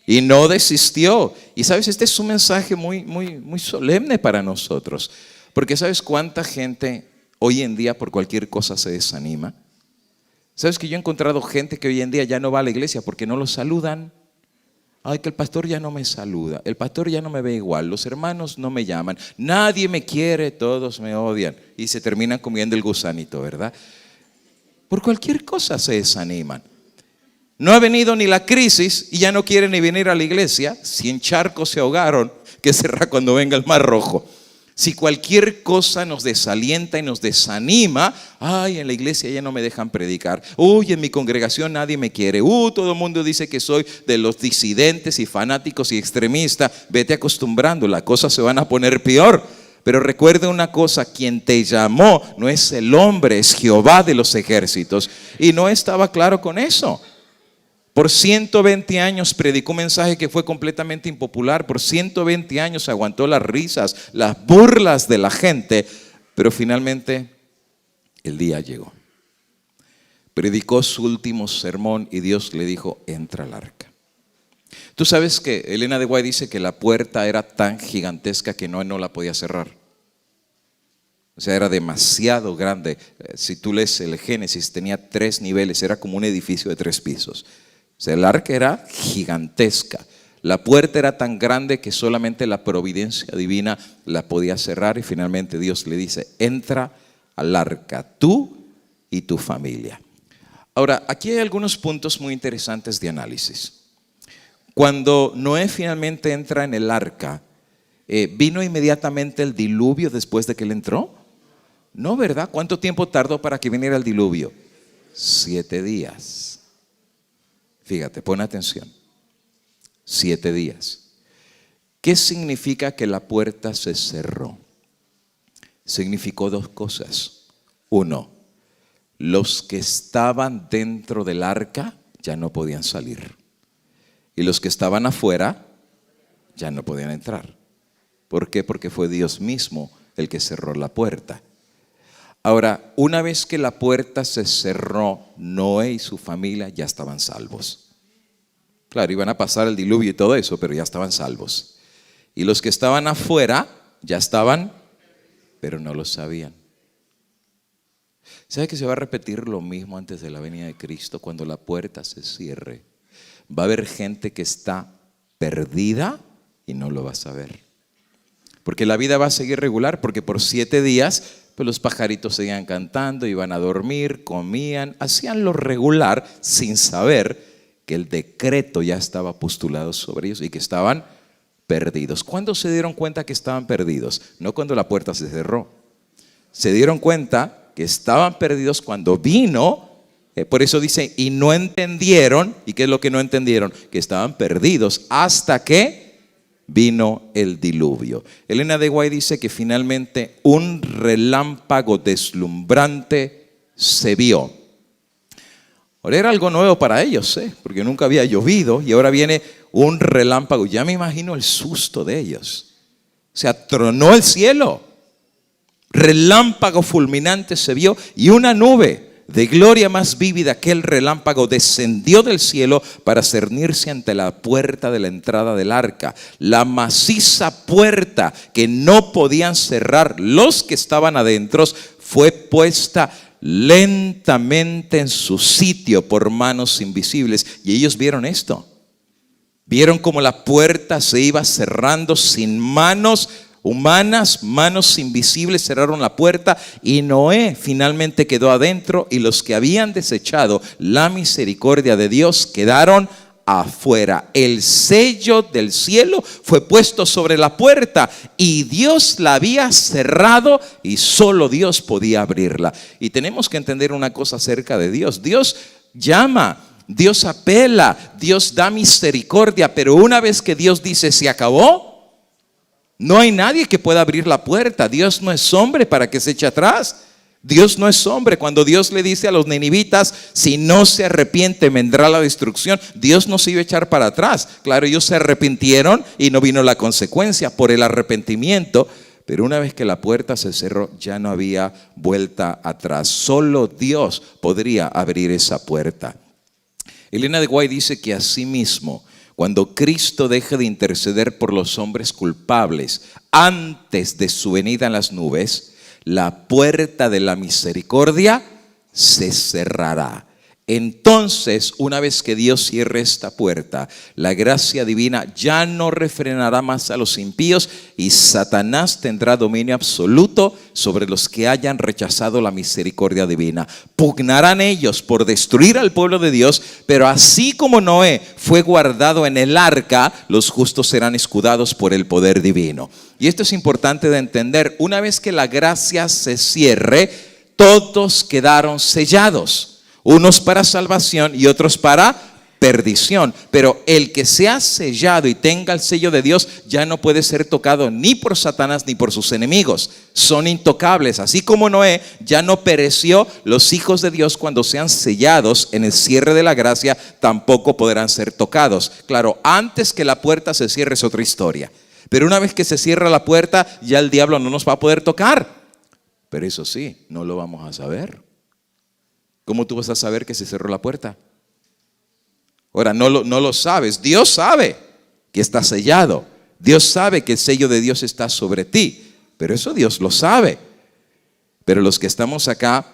Y no desistió. Y sabes, este es un mensaje muy solemne para nosotros. Porque ¿sabes cuánta gente hoy en día por cualquier cosa se desanima? ¿Sabes que yo he encontrado gente que hoy en día ya no va a la iglesia porque no lo saludan? Ay, que el pastor ya no me saluda, el pastor ya no me ve igual, los hermanos no me llaman, nadie me quiere, todos me odian. Y se terminan comiendo el gusanito, ¿verdad? Por cualquier cosa se desaniman. No ha venido ni la crisis y ya no quieren ni venir a la iglesia. Si en charcos se ahogaron, ¿qué será cuando venga el mar rojo? Si cualquier cosa nos desalienta y nos desanima, ay, en la iglesia ya no me dejan predicar. Uy, en mi congregación nadie me quiere. Todo el mundo dice que soy de los disidentes y fanáticos y extremistas. Vete acostumbrando, las cosas se van a poner peor. Pero recuerde una cosa, quien te llamó no es el hombre, es Jehová de los ejércitos. Y no estaba claro con eso. Por 120 años predicó un mensaje que fue completamente impopular. Por 120 años aguantó las risas, las burlas de la gente. Pero finalmente el día llegó. Predicó su último sermón y Dios le dijo, entra al arca. Tú sabes que Elena de White dice que la puerta era tan gigantesca que no la podía cerrar. O sea, era demasiado grande. Si tú lees el Génesis, tenía 3 niveles, era como un edificio de 3 pisos. O sea, el arca era gigantesca. La puerta era tan grande que solamente la providencia divina la podía cerrar. Y finalmente Dios le dice, entra al arca, tú y tu familia. Ahora, aquí hay algunos puntos muy interesantes de análisis. Cuando Noé finalmente entra en el arca, ¿vino inmediatamente el diluvio después de que él entró? No, ¿verdad? ¿Cuánto tiempo tardó para que viniera el diluvio? 7 días. Fíjate, pon atención. 7 días. ¿Qué significa que la puerta se cerró? Significó 2 cosas. 1, los que estaban dentro del arca ya no podían salir. Y los que estaban afuera ya no podían entrar. ¿Por qué? Porque fue Dios mismo el que cerró la puerta. Ahora, una vez que la puerta se cerró, Noé y su familia ya estaban salvos. Claro, iban a pasar el diluvio y todo eso, pero ya estaban salvos. Y los que estaban afuera ya estaban, pero no lo sabían. ¿Sabe que se va a repetir lo mismo antes de la venida de Cristo? Cuando la puerta se cierre, Va a haber gente que está perdida y no lo va a saber. Porque la vida va a seguir regular, porque por 7 días pues los pajaritos seguían cantando, iban a dormir, comían, hacían lo regular sin saber que el decreto ya estaba postulado sobre ellos y que estaban perdidos. ¿Cuándo se dieron cuenta que estaban perdidos? No cuando la puerta se cerró. Se dieron cuenta que estaban perdidos cuando vino, por eso dice, y no entendieron. ¿Y qué es lo que no entendieron? Que estaban perdidos hasta que vino el diluvio. Elena de White dice que finalmente un relámpago deslumbrante se vio. Ahora era algo nuevo para ellos, porque nunca había llovido y ahora viene un relámpago. Ya me imagino el susto de ellos. O sea, tronó el cielo. Relámpago fulminante se vio y una nube de gloria más vívida que el relámpago descendió del cielo para cernirse ante la puerta de la entrada del arca. La maciza puerta que no podían cerrar los que estaban adentro fue puesta lentamente en su sitio por manos invisibles. Y ellos vieron esto. Vieron como la puerta se iba cerrando sin manos humanas, manos invisibles cerraron la puerta y Noé finalmente quedó adentro y los que habían desechado la misericordia de Dios quedaron afuera. El sello del cielo fue puesto sobre la puerta y Dios la había cerrado y solo Dios podía abrirla. Y tenemos que entender una cosa acerca de Dios. Dios llama, Dios apela, Dios da misericordia, pero una vez que Dios dice se acabó, no hay nadie que pueda abrir la puerta. Dios no es hombre para que se eche atrás. Dios no es hombre. Cuando Dios le dice a los ninivitas, si no se arrepiente vendrá la destrucción, Dios no se iba a echar para atrás. Claro, ellos se arrepintieron y no vino la consecuencia por el arrepentimiento. Pero una vez que la puerta se cerró, ya no había vuelta atrás. Solo Dios podría abrir esa puerta. Elena de White dice que asimismo, cuando Cristo deje de interceder por los hombres culpables antes de su venida en las nubes, la puerta de la misericordia se cerrará. Entonces, una vez que Dios cierre esta puerta, la gracia divina ya no refrenará más a los impíos y Satanás tendrá dominio absoluto sobre los que hayan rechazado la misericordia divina. Pugnarán ellos por destruir al pueblo de Dios, pero así como Noé fue guardado en el arca, los justos serán escudados por el poder divino. Y esto es importante de entender. Una vez que la gracia se cierre, todos quedaron sellados. Unos para salvación y otros para perdición. Pero el que sea sellado y tenga el sello de Dios ya no puede ser tocado ni por Satanás ni por sus enemigos. Son intocables. Así como Noé ya no pereció, los hijos de Dios cuando sean sellados en el cierre de la gracia tampoco podrán ser tocados. Claro, antes que la puerta se cierre es otra historia. Pero una vez que se cierra la puerta, ya el diablo no nos va a poder tocar. Pero eso sí, no lo vamos a saber. ¿Cómo tú vas a saber que se cerró la puerta? Ahora, no lo sabes. Dios sabe que está sellado. Dios sabe que el sello de Dios está sobre ti. Pero eso Dios lo sabe. Pero los que estamos acá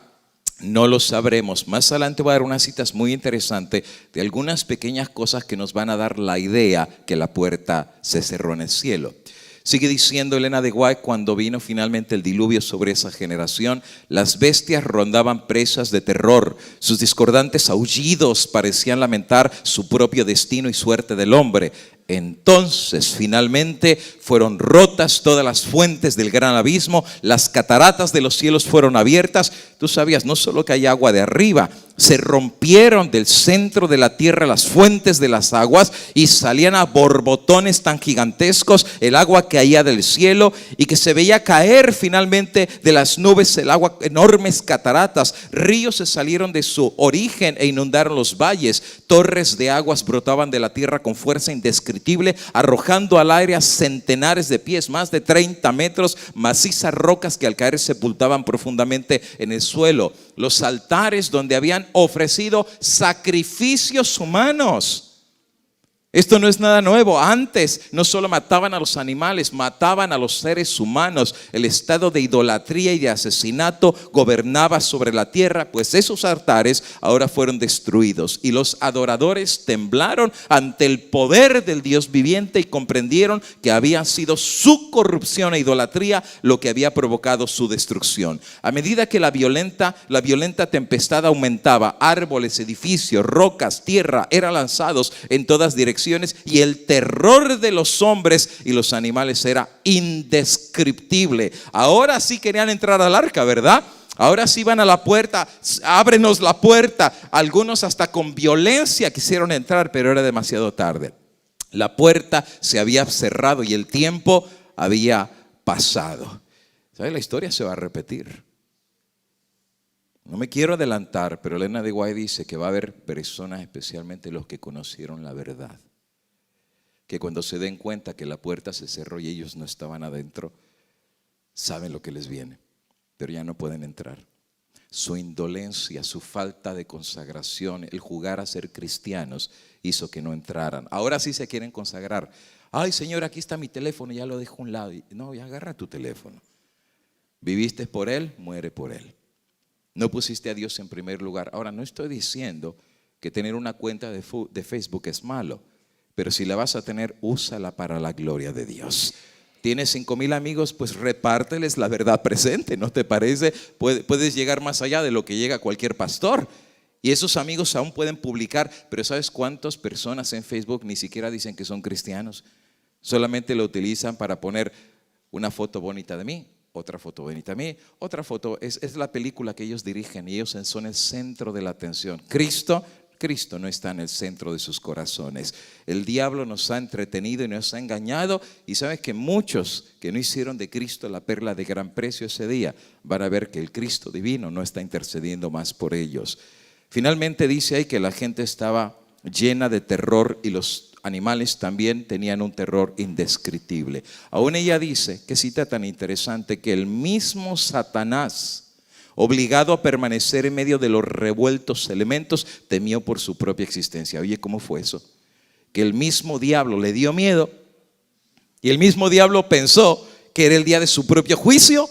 no lo sabremos. Más adelante voy a dar unas citas muy interesantes de algunas pequeñas cosas que nos van a dar la idea que la puerta se cerró en el cielo. Sigue diciendo Elena de White, cuando vino finalmente el diluvio sobre esa generación, las bestias rondaban presas de terror. Sus discordantes aullidos parecían lamentar su propio destino y suerte del hombre. Entonces finalmente fueron rotas todas las fuentes del gran abismo, las cataratas de los cielos fueron abiertas. Tú sabías, no solo que hay agua de arriba, se rompieron del centro de la tierra las fuentes de las aguas y salían a borbotones tan gigantescos el agua que caía del cielo y que se veía caer finalmente de las nubes el agua, enormes cataratas. Ríos se salieron de su origen e inundaron los valles. Torres de aguas brotaban de la tierra con fuerza indescriptible, arrojando al aire a centenares de pies, más de 30 metros, macizas rocas que al caer sepultaban profundamente en el suelo. Los altares donde habían ofrecido sacrificios humanos Esto no es nada nuevo. Antes no solo mataban a los animales, mataban a los seres humanos. El estado de idolatría y de asesinato gobernaba sobre la tierra, pues esos altares ahora fueron destruidos y los adoradores temblaron ante el poder del Dios viviente y comprendieron que había sido su corrupción e idolatría lo que había provocado su destrucción. A medida que la violenta tempestad aumentaba, árboles, edificios, rocas, tierra eran lanzados en todas direcciones y el terror de los hombres y los animales era indescriptible. Ahora sí querían entrar al arca, ¿verdad? Ahora sí van a la puerta, ábrenos la puerta. Algunos hasta con violencia quisieron entrar, pero era demasiado tarde. La puerta se había cerrado y el tiempo había pasado. ¿Sabes? La historia se va a repetir. No me quiero adelantar, pero Elena de White dice que va a haber personas, especialmente los que conocieron la verdad, que cuando se den cuenta que la puerta se cerró y ellos no estaban adentro, saben lo que les viene, pero ya no pueden entrar. Su indolencia, su falta de consagración, el jugar a ser cristianos hizo que no entraran. Ahora sí se quieren consagrar. Ay, Señor, aquí está mi teléfono, ya lo dejo a un lado. No, ya agarra tu teléfono. Viviste por él, muere por él. No pusiste a Dios en primer lugar. Ahora, no estoy diciendo que tener una cuenta de Facebook es malo, pero si la vas a tener, úsala para la gloria de Dios. Tienes 5,000 amigos, pues repárteles la verdad presente, ¿no te parece? Puedes llegar más allá de lo que llega cualquier pastor. Y esos amigos aún pueden publicar, pero ¿sabes cuántas personas en Facebook ni siquiera dicen que son cristianos? Solamente lo utilizan para poner una foto bonita de mí, otra foto bonita de mí, otra foto. Es la película que ellos dirigen y ellos son el centro de la atención. Cristo no está en el centro de sus corazones. El diablo nos ha entretenido y nos ha engañado. Y sabes que muchos que no hicieron de Cristo la perla de gran precio ese día van a ver que el Cristo divino no está intercediendo más por ellos. Finalmente dice ahí que la gente estaba llena de terror y los animales también tenían un terror indescriptible. Aún ella dice, qué cita tan interesante, que el mismo Satanás, obligado a permanecer en medio de los revueltos elementos, temió por su propia existencia. Oye, ¿cómo fue eso? Que el mismo diablo le dio miedo y el mismo diablo pensó que era el día de su propio juicio,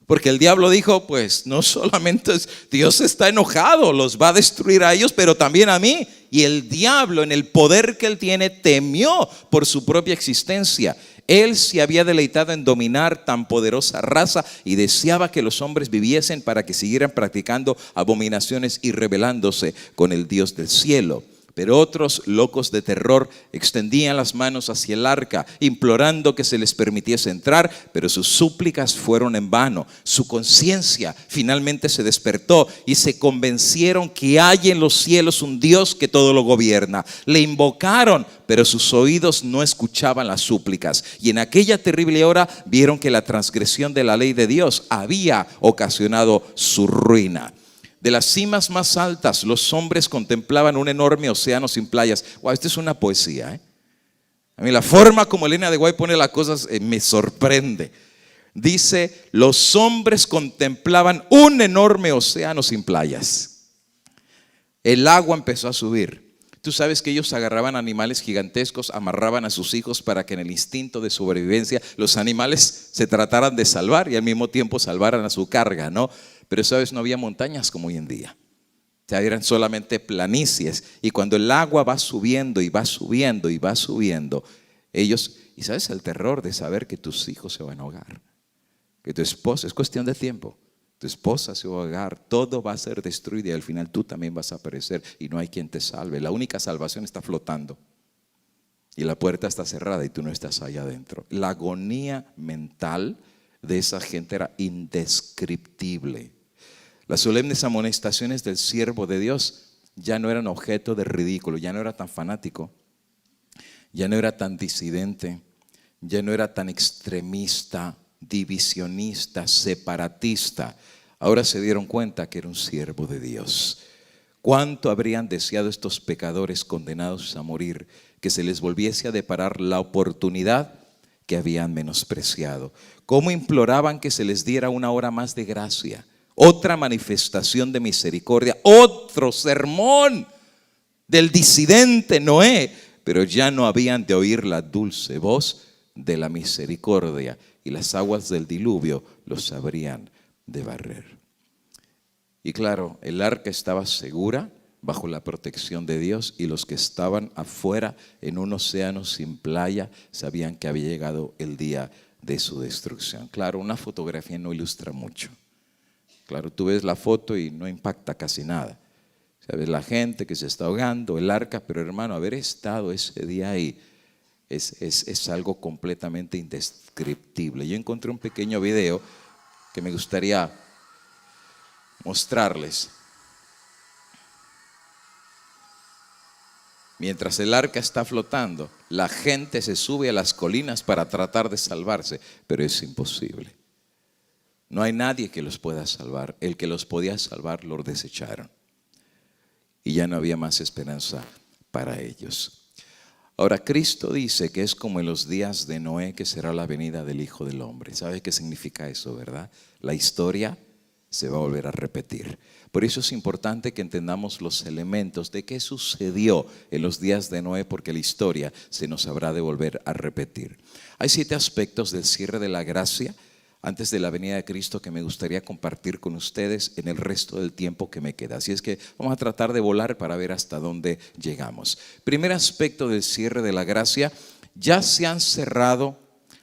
porque el diablo dijo, pues no solamente Dios está enojado, los va a destruir a ellos, pero también a mí. Y el diablo, en el poder que él tiene, temió por su propia existencia. Él se había deleitado en dominar tan poderosa raza y deseaba que los hombres viviesen para que siguieran practicando abominaciones y rebelándose con el Dios del cielo. Pero otros, locos de terror, extendían las manos hacia el arca, implorando que se les permitiese entrar, pero sus súplicas fueron en vano. Su conciencia finalmente se despertó y se convencieron que hay en los cielos un Dios que todo lo gobierna. Le invocaron, pero sus oídos no escuchaban las súplicas. Y en aquella terrible hora vieron que la transgresión de la ley de Dios había ocasionado su ruina. De las cimas más altas, los hombres contemplaban un enorme océano sin playas. Wow, esto es una poesía, ¿eh? A mí la forma como Elena de White pone las cosas me sorprende. Dice, los hombres contemplaban un enorme océano sin playas. El agua empezó a subir. Tú sabes que ellos agarraban animales gigantescos, amarraban a sus hijos para que en el instinto de sobrevivencia los animales se trataran de salvar y al mismo tiempo salvaran a su carga, ¿no? Pero sabes, no había montañas como hoy en día. O sea, eran solamente planicies. Y cuando el agua va subiendo y va subiendo y va subiendo, ellos, y sabes el terror de saber que tus hijos se van a ahogar, que tu esposa, es cuestión de tiempo, tu esposa se va a ahogar, todo va a ser destruido y al final tú también vas a perecer y no hay quien te salve. La única salvación está flotando y la puerta está cerrada y tú no estás allá adentro. La agonía mental de esa gente era indescriptible. Las solemnes amonestaciones del siervo de Dios ya no eran objeto de ridículo, ya no era tan fanático, ya no era tan disidente, ya no era tan extremista, divisionista, separatista. Ahora se dieron cuenta que era un siervo de Dios. ¿Cuánto habrían deseado estos pecadores condenados a morir que se les volviese a deparar la oportunidad que habían menospreciado? ¿Cómo imploraban que se les diera una hora más de gracia? Otra manifestación de misericordia, otro sermón del disidente Noé pero ya no habían de oír la dulce voz de la misericordia, y las aguas del diluvio los habrían de barrer. Y claro, el arca estaba segura bajo la protección de Dios, y los que estaban afuera en un océano sin playa sabían que había llegado el día de su destrucción. Claro, una fotografía no ilustra mucho. Claro, tú ves la foto y no impacta casi nada. Sabes, la gente que se está ahogando, el arca, pero hermano, haber estado ese día ahí es algo completamente indescriptible. Yo encontré un pequeño video que me gustaría mostrarles. Mientras el arca está flotando, la gente se sube a las colinas para tratar de salvarse, pero es imposible. No hay nadie que los pueda salvar. El que los podía salvar los desecharon. Y ya no había más esperanza para ellos. Ahora, Cristo dice que es como en los días de Noé, que será la venida del Hijo del Hombre. ¿Sabe qué significa eso, verdad? La historia se va a volver a repetir. Por eso es importante que entendamos los elementos de qué sucedió en los días de Noé, porque la historia se nos habrá de volver a repetir. Hay 7 aspectos del cierre de la gracia antes de la venida de Cristo que me gustaría compartir con ustedes en el resto del tiempo que me queda. Así es que vamos a tratar de volar para ver hasta dónde llegamos. Primer aspecto del cierre de la gracia: ya se han cerrado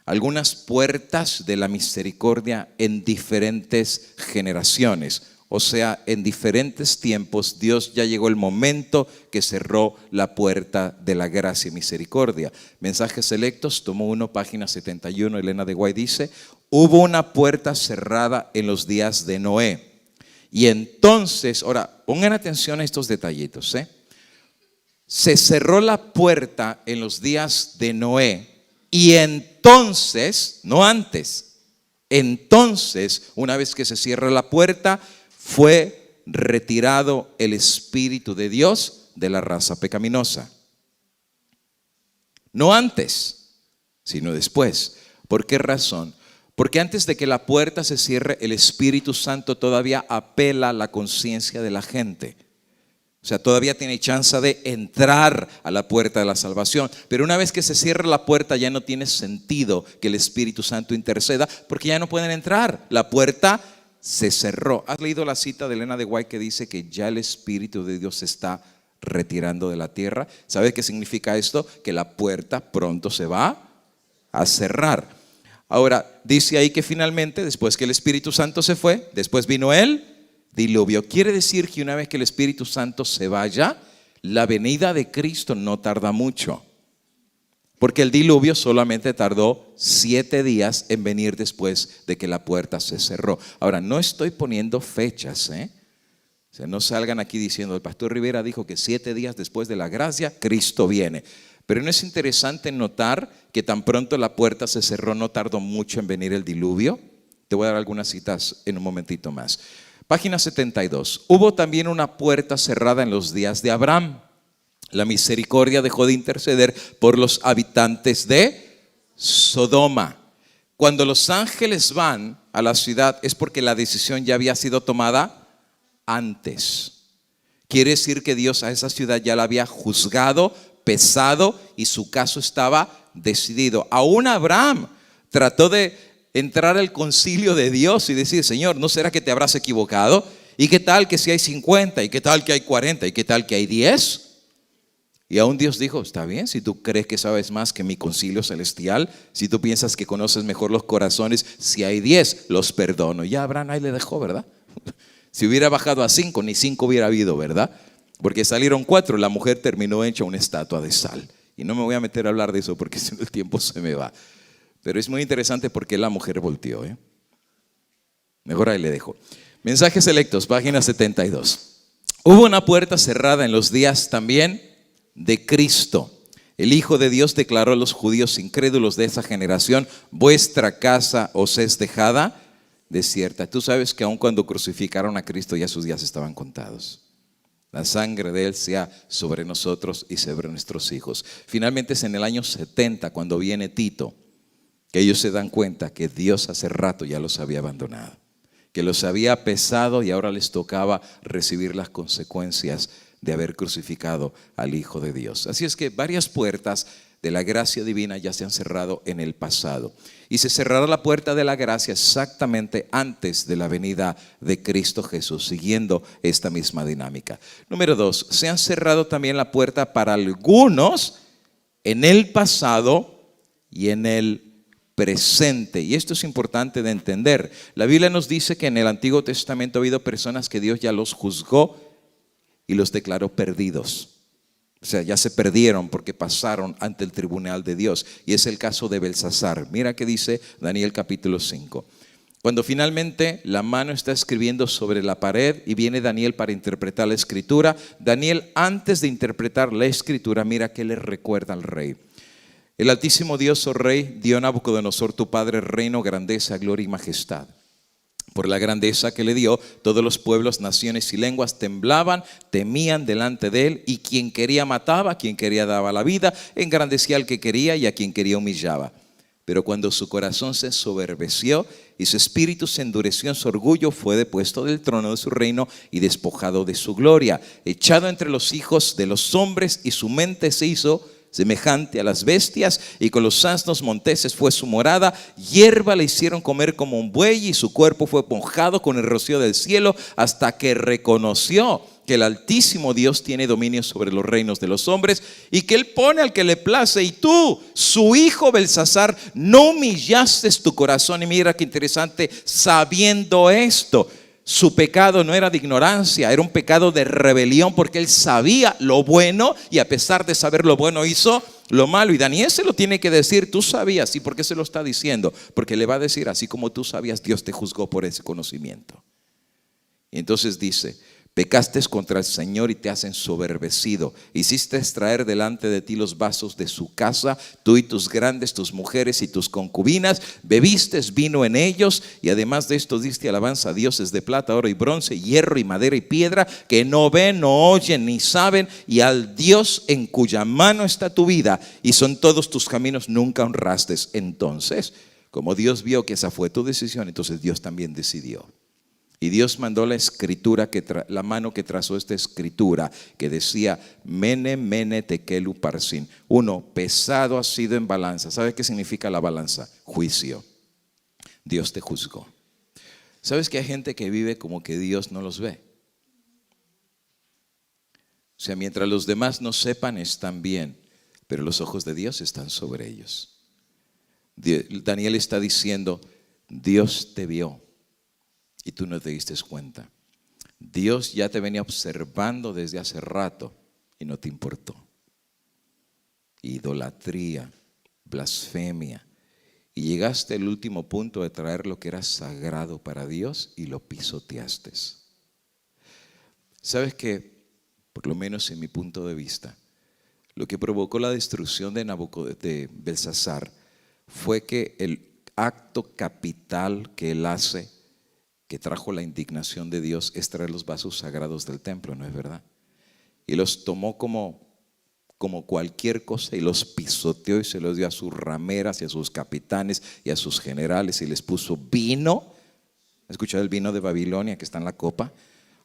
algunas puertas de la misericordia en diferentes generaciones. O sea, en diferentes tiempos Dios ya llegó el momento que cerró la puerta de la gracia y misericordia. Mensajes Selectos, tomo 1, página 71, Elena de White dice: hubo una puerta cerrada en los días de Noé. Y entonces, ahora pongan atención a estos detallitos, Se cerró la puerta en los días de Noé, y entonces, no antes, entonces, una vez que se cierra la puerta, fue retirado el Espíritu de Dios de la raza pecaminosa. No antes, sino después. ¿Por qué razón? Porque antes de que la puerta se cierre, el Espíritu Santo todavía apela a la conciencia de la gente. O sea, todavía tiene chance de entrar a la puerta de la salvación. Pero una vez que se cierra la puerta, ya no tiene sentido que el Espíritu Santo interceda, porque ya no pueden entrar. La puerta se cerró. ¿Has leído la cita de Elena de White que dice que ya el Espíritu de Dios se está retirando de la tierra? ¿Sabes qué significa esto? Que la puerta pronto se va a cerrar. Ahora, dice ahí que finalmente, después que el Espíritu Santo se fue, después vino el diluvio. Quiere decir que una vez que el Espíritu Santo se vaya, la venida de Cristo no tarda mucho. Porque el diluvio solamente tardó 7 días en venir después de que la puerta se cerró. Ahora, no estoy poniendo fechas, O sea, no salgan aquí diciendo: el pastor Rivera dijo que 7 días después de la gracia, Cristo viene. Pero ¿no es interesante notar que tan pronto la puerta se cerró, no tardó mucho en venir el diluvio? Te voy a dar algunas citas en un momentito más. Página 72. Hubo también una puerta cerrada en los días de Abraham. La misericordia dejó de interceder por los habitantes de Sodoma. Cuando los ángeles van a la ciudad es porque la decisión ya había sido tomada antes. Quiere decir que Dios a esa ciudad ya la había juzgado, pesado, y su caso estaba decidido. Aún Abraham trató de entrar al concilio de Dios y decir: Señor, ¿no será que te habrás equivocado? ¿Y qué tal que si hay 50? ¿Y qué tal que hay 40? ¿Y qué tal que hay 10? Y aún Dios dijo: está bien, si tú crees que sabes más que mi concilio celestial, si tú piensas que conoces mejor los corazones, si hay 10, los perdono. Ya Abraham ahí le dejó, ¿verdad? Si hubiera bajado a 5, ni 5 hubiera habido, ¿verdad? Porque salieron 4, la mujer terminó hecha una estatua de sal. Y no me voy a meter a hablar de eso porque si no el tiempo se me va. Pero es muy interesante porque la mujer volteó, Mejor ahí le dejo. Mensajes Selectos, página 72. Hubo una puerta cerrada en los días también de Cristo. El Hijo de Dios declaró a los judíos incrédulos de esa generación: vuestra casa os es dejada desierta. Tú sabes que aun cuando crucificaron a Cristo ya sus días estaban contados. La sangre de Él sea sobre nosotros y sobre nuestros hijos. Finalmente es en el año 70 cuando viene Tito que ellos se dan cuenta que Dios hace rato ya los había abandonado, que los había pesado y ahora les tocaba recibir las consecuencias de haber crucificado al Hijo de Dios. Así es que varias puertas de la gracia divina ya se han cerrado en el pasado. Y se cerrará la puerta de la gracia exactamente antes de la venida de Cristo Jesús, siguiendo esta misma dinámica. Número 2, se han cerrado también la puerta para algunos en el pasado y en el presente. Y esto es importante de entender. La Biblia nos dice que en el Antiguo Testamento ha habido personas que Dios ya los juzgó y los declaró perdidos. O sea, ya se perdieron porque pasaron ante el tribunal de Dios. Y es el caso de Belsasar. Mira que dice Daniel capítulo 5. Cuando finalmente la mano está escribiendo sobre la pared y viene Daniel para interpretar la escritura, Daniel, antes de interpretar la escritura, mira que le recuerda al rey. El Altísimo Dios, oh Rey, dio a Nabucodonosor tu padre reino, grandeza, gloria y majestad. Por la grandeza que le dio, todos los pueblos, naciones y lenguas temblaban, temían delante de él, y quien quería mataba, quien quería daba la vida, engrandecía al que quería y a quien quería humillaba. Pero cuando su corazón se ensoberbeció y su espíritu se endureció en su orgullo, fue depuesto del trono de su reino y despojado de su gloria, echado entre los hijos de los hombres, y su mente se hizo semejante a las bestias, y con los asnos monteses fue su morada. Hierba le hicieron comer como un buey, y su cuerpo fue mojado con el rocío del cielo, hasta que reconoció que el Altísimo Dios tiene dominio sobre los reinos de los hombres, y que Él pone al que le place. Y tú, su hijo Belsasar, no humillaste tu corazón. Y mira qué interesante, sabiendo esto. Su pecado no era de ignorancia, era un pecado de rebelión, porque él sabía lo bueno y a pesar de saber lo bueno hizo lo malo. Y Daniel se lo tiene que decir, tú sabías. ¿Y por qué se lo está diciendo? Porque le va a decir, así como tú sabías, Dios te juzgó por ese conocimiento. Y entonces dice, pecaste contra el Señor y te has ensoberbecido. Hiciste extraer delante de ti los vasos de su casa, tú y tus grandes, tus mujeres y tus concubinas, bebiste vino en ellos, y además de esto diste alabanza a dioses de plata, oro y bronce, hierro y madera y piedra, que no ven, no oyen ni saben, y al Dios en cuya mano está tu vida y son todos tus caminos nunca honraste. Entonces, como Dios vio que esa fue tu decisión, entonces Dios también decidió. Y Dios mandó la escritura, la mano que trazó esta escritura, que decía, Mene, Mene, Tekelu, Parsin. 1, pesado ha sido en balanza. ¿Sabes qué significa la balanza? Juicio. Dios te juzgó. ¿Sabes que hay gente que vive como que Dios no los ve? O sea, mientras los demás no sepan, están bien, pero los ojos de Dios están sobre ellos. Daniel está diciendo, Dios te vio y tú no te diste cuenta. Dios ya te venía observando desde hace rato y no te importó. Idolatría, blasfemia. Y llegaste al último punto de traer lo que era sagrado para Dios y lo pisoteaste. ¿Sabes qué? Por lo menos en mi punto de vista, lo que provocó la destrucción de Belsasar fue que el acto capital que él hace, que trajo la indignación de Dios, es traer los vasos sagrados del templo, ¿no es verdad? Y los tomó como cualquier cosa y los pisoteó y se los dio a sus rameras y a sus capitanes y a sus generales y les puso vino. ¿Has escuchado el vino de Babilonia que está en la copa?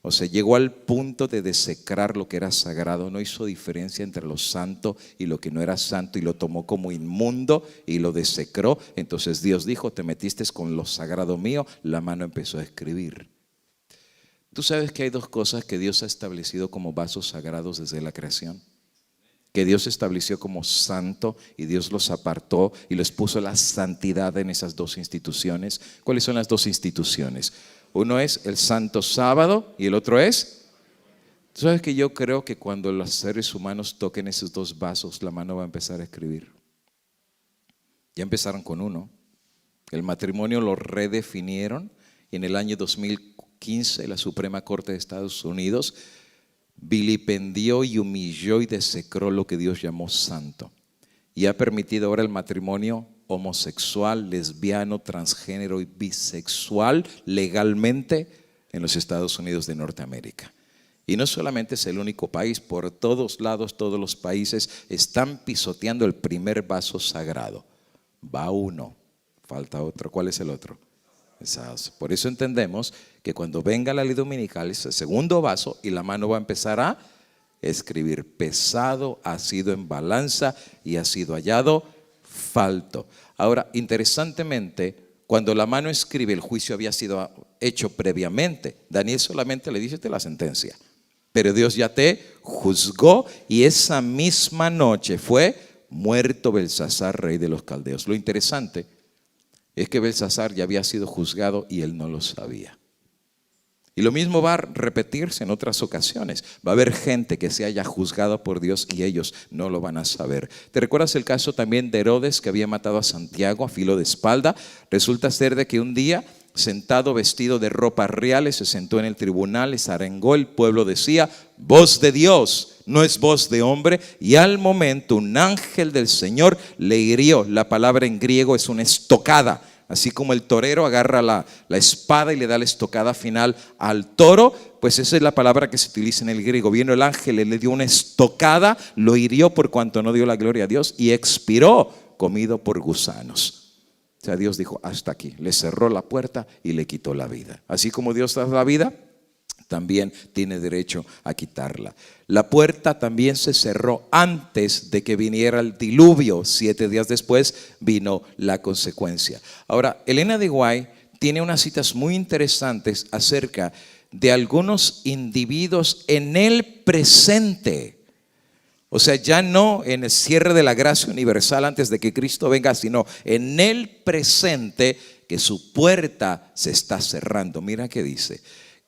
O sea, llegó al punto de desecrar lo que era sagrado. No hizo diferencia entre lo santo y lo que no era santo, y lo tomó como inmundo y lo desecró. Entonces Dios dijo, te metiste con lo sagrado mío. La mano empezó a escribir. Tú sabes que hay dos cosas que Dios ha establecido como vasos sagrados desde la creación, que Dios estableció como santo, y Dios los apartó y les puso la santidad en esas dos instituciones. ¿Cuáles son las dos instituciones? Uno es el Santo Sábado y el otro es. ¿Tú sabes que yo creo que cuando los seres humanos toquen esos dos vasos, la mano va a empezar a escribir? Ya empezaron con uno. El matrimonio lo redefinieron y en el año 2015 la Suprema Corte de Estados Unidos vilipendió y humilló y desecró lo que Dios llamó santo, y ha permitido ahora el matrimonio homosexual, lesbiano, transgénero y bisexual legalmente en los Estados Unidos de Norteamérica. Y no solamente es el único país, por todos lados, todos los países están pisoteando el primer vaso sagrado. Va uno, falta otro. ¿Cuál es el otro? Por eso entendemos que cuando venga la ley dominical es el segundo vaso y la mano va a empezar a escribir. Pesado ha sido en balanza y ha sido hallado falto. Ahora, interesantemente, cuando la mano escribe, el juicio había sido hecho previamente. Daniel solamente le dice la sentencia. Pero Dios ya te juzgó y esa misma noche fue muerto Belsasar, rey de los caldeos. Lo interesante es que Belsasar ya había sido juzgado y él no lo sabía. Y lo mismo va a repetirse en otras ocasiones. Va a haber gente que se haya juzgado por Dios y ellos no lo van a saber. ¿Te recuerdas el caso también de Herodes, que había matado a Santiago a filo de espalda? Resulta ser de que un día, sentado vestido de ropas reales, se sentó en el tribunal, les arengó, el pueblo decía: voz de Dios, no es voz de hombre. Y al momento un ángel del Señor le hirió. La palabra en griego es una estocada. Así como el torero agarra la espada y le da la estocada final al toro, pues esa es la palabra que se utiliza en el griego. Vino el ángel, le dio una estocada, lo hirió por cuanto no dio la gloria a Dios y expiró comido por gusanos. O sea, Dios dijo: hasta aquí. Le cerró la puerta y le quitó la vida. Así como Dios da la vida, también tiene derecho a quitarla. La puerta también se cerró antes de que viniera el diluvio. 7 días después vino la consecuencia. Ahora, Elena de White tiene unas citas muy interesantes acerca de algunos individuos en el presente. O sea, ya no en el cierre de la gracia universal antes de que Cristo venga, sino en el presente, que su puerta se está cerrando. Mira qué dice: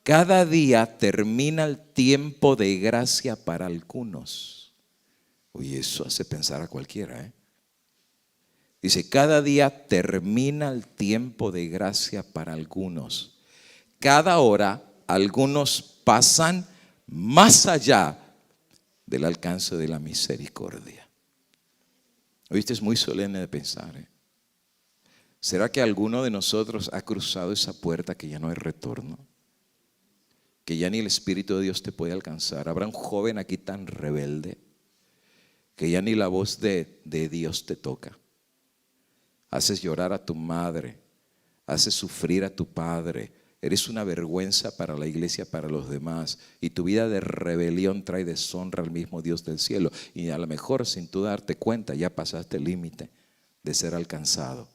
cada día termina el tiempo de gracia para algunos. Oye, eso hace pensar a cualquiera, Dice: cada día termina el tiempo de gracia para algunos. Cada hora algunos pasan más allá del alcance de la misericordia. Oíste, es muy solemne de pensar, ¿Será que alguno de nosotros ha cruzado esa puerta que ya no hay retorno? Que ya ni el Espíritu de Dios te puede alcanzar. Habrá un joven aquí tan rebelde que ya ni la voz de Dios te toca. Haces llorar a tu madre, haces sufrir a tu padre. Eres una vergüenza para la iglesia, para los demás. Y tu vida de rebelión trae deshonra al mismo Dios del cielo. Y a lo mejor sin tú darte cuenta ya pasaste el límite de ser alcanzado.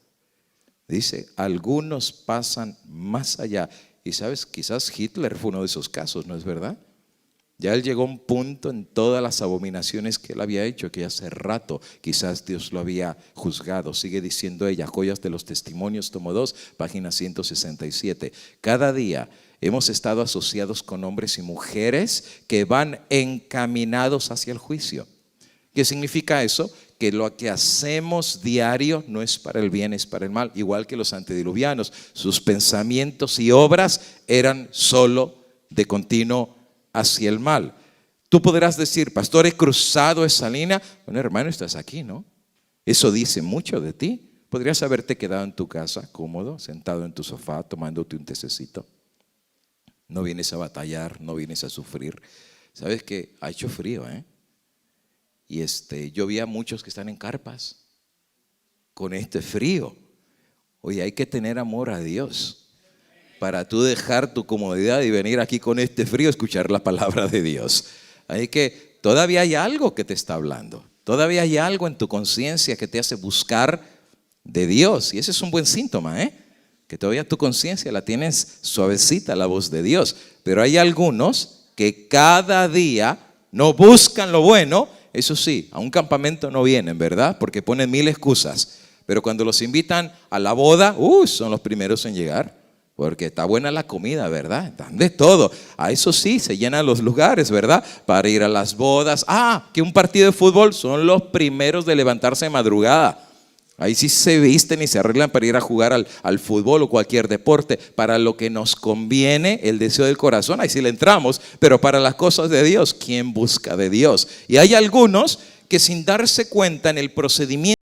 Dice: algunos pasan más allá. Y sabes, quizás Hitler fue uno de esos casos, ¿no es verdad? Ya él llegó a un punto en todas las abominaciones que él había hecho, que hace rato quizás Dios lo había juzgado. Sigue diciendo ella, Joyas de los Testimonios, tomo 2, página 167. Cada día hemos estado asociados con hombres y mujeres que van encaminados hacia el juicio. ¿Qué significa eso? Que lo que hacemos diario no es para el bien, es para el mal. Igual que los antediluvianos, sus pensamientos y obras eran solo de continuo hacia el mal. Tú podrás decir: pastor, he cruzado esa línea. Bueno, hermano, estás aquí, ¿no? Eso dice mucho de ti. Podrías haberte quedado en tu casa, cómodo, sentado en tu sofá, tomándote un tececito. No vienes a batallar, no vienes a sufrir. Sabes que ha hecho frío, Y yo vi a muchos que están en carpas con este frío. Oye, hay que tener amor a Dios para tú dejar tu comodidad y venir aquí con este frío a escuchar la palabra de Dios. Así que todavía hay algo que te está hablando. Todavía hay algo en tu conciencia que te hace buscar de Dios. Y ese es un buen síntoma, que todavía tu conciencia la tienes suavecita, la voz de Dios. Pero hay algunos que cada día no buscan lo bueno. Eso sí, a un campamento no vienen, ¿verdad? Porque ponen 1000 excusas. Pero cuando los invitan a la boda, son los primeros en llegar. Porque está buena la comida, ¿verdad? Dan de todo. A eso sí, se llenan los lugares, ¿verdad? Para ir a las bodas. Que un partido de fútbol, son los primeros de levantarse de madrugada. Ahí sí se visten y se arreglan para ir a jugar al fútbol o cualquier deporte. Para lo que nos conviene, el deseo del corazón, ahí sí le entramos. Pero para las cosas de Dios, ¿quién busca de Dios? Y hay algunos que sin darse cuenta en el procedimiento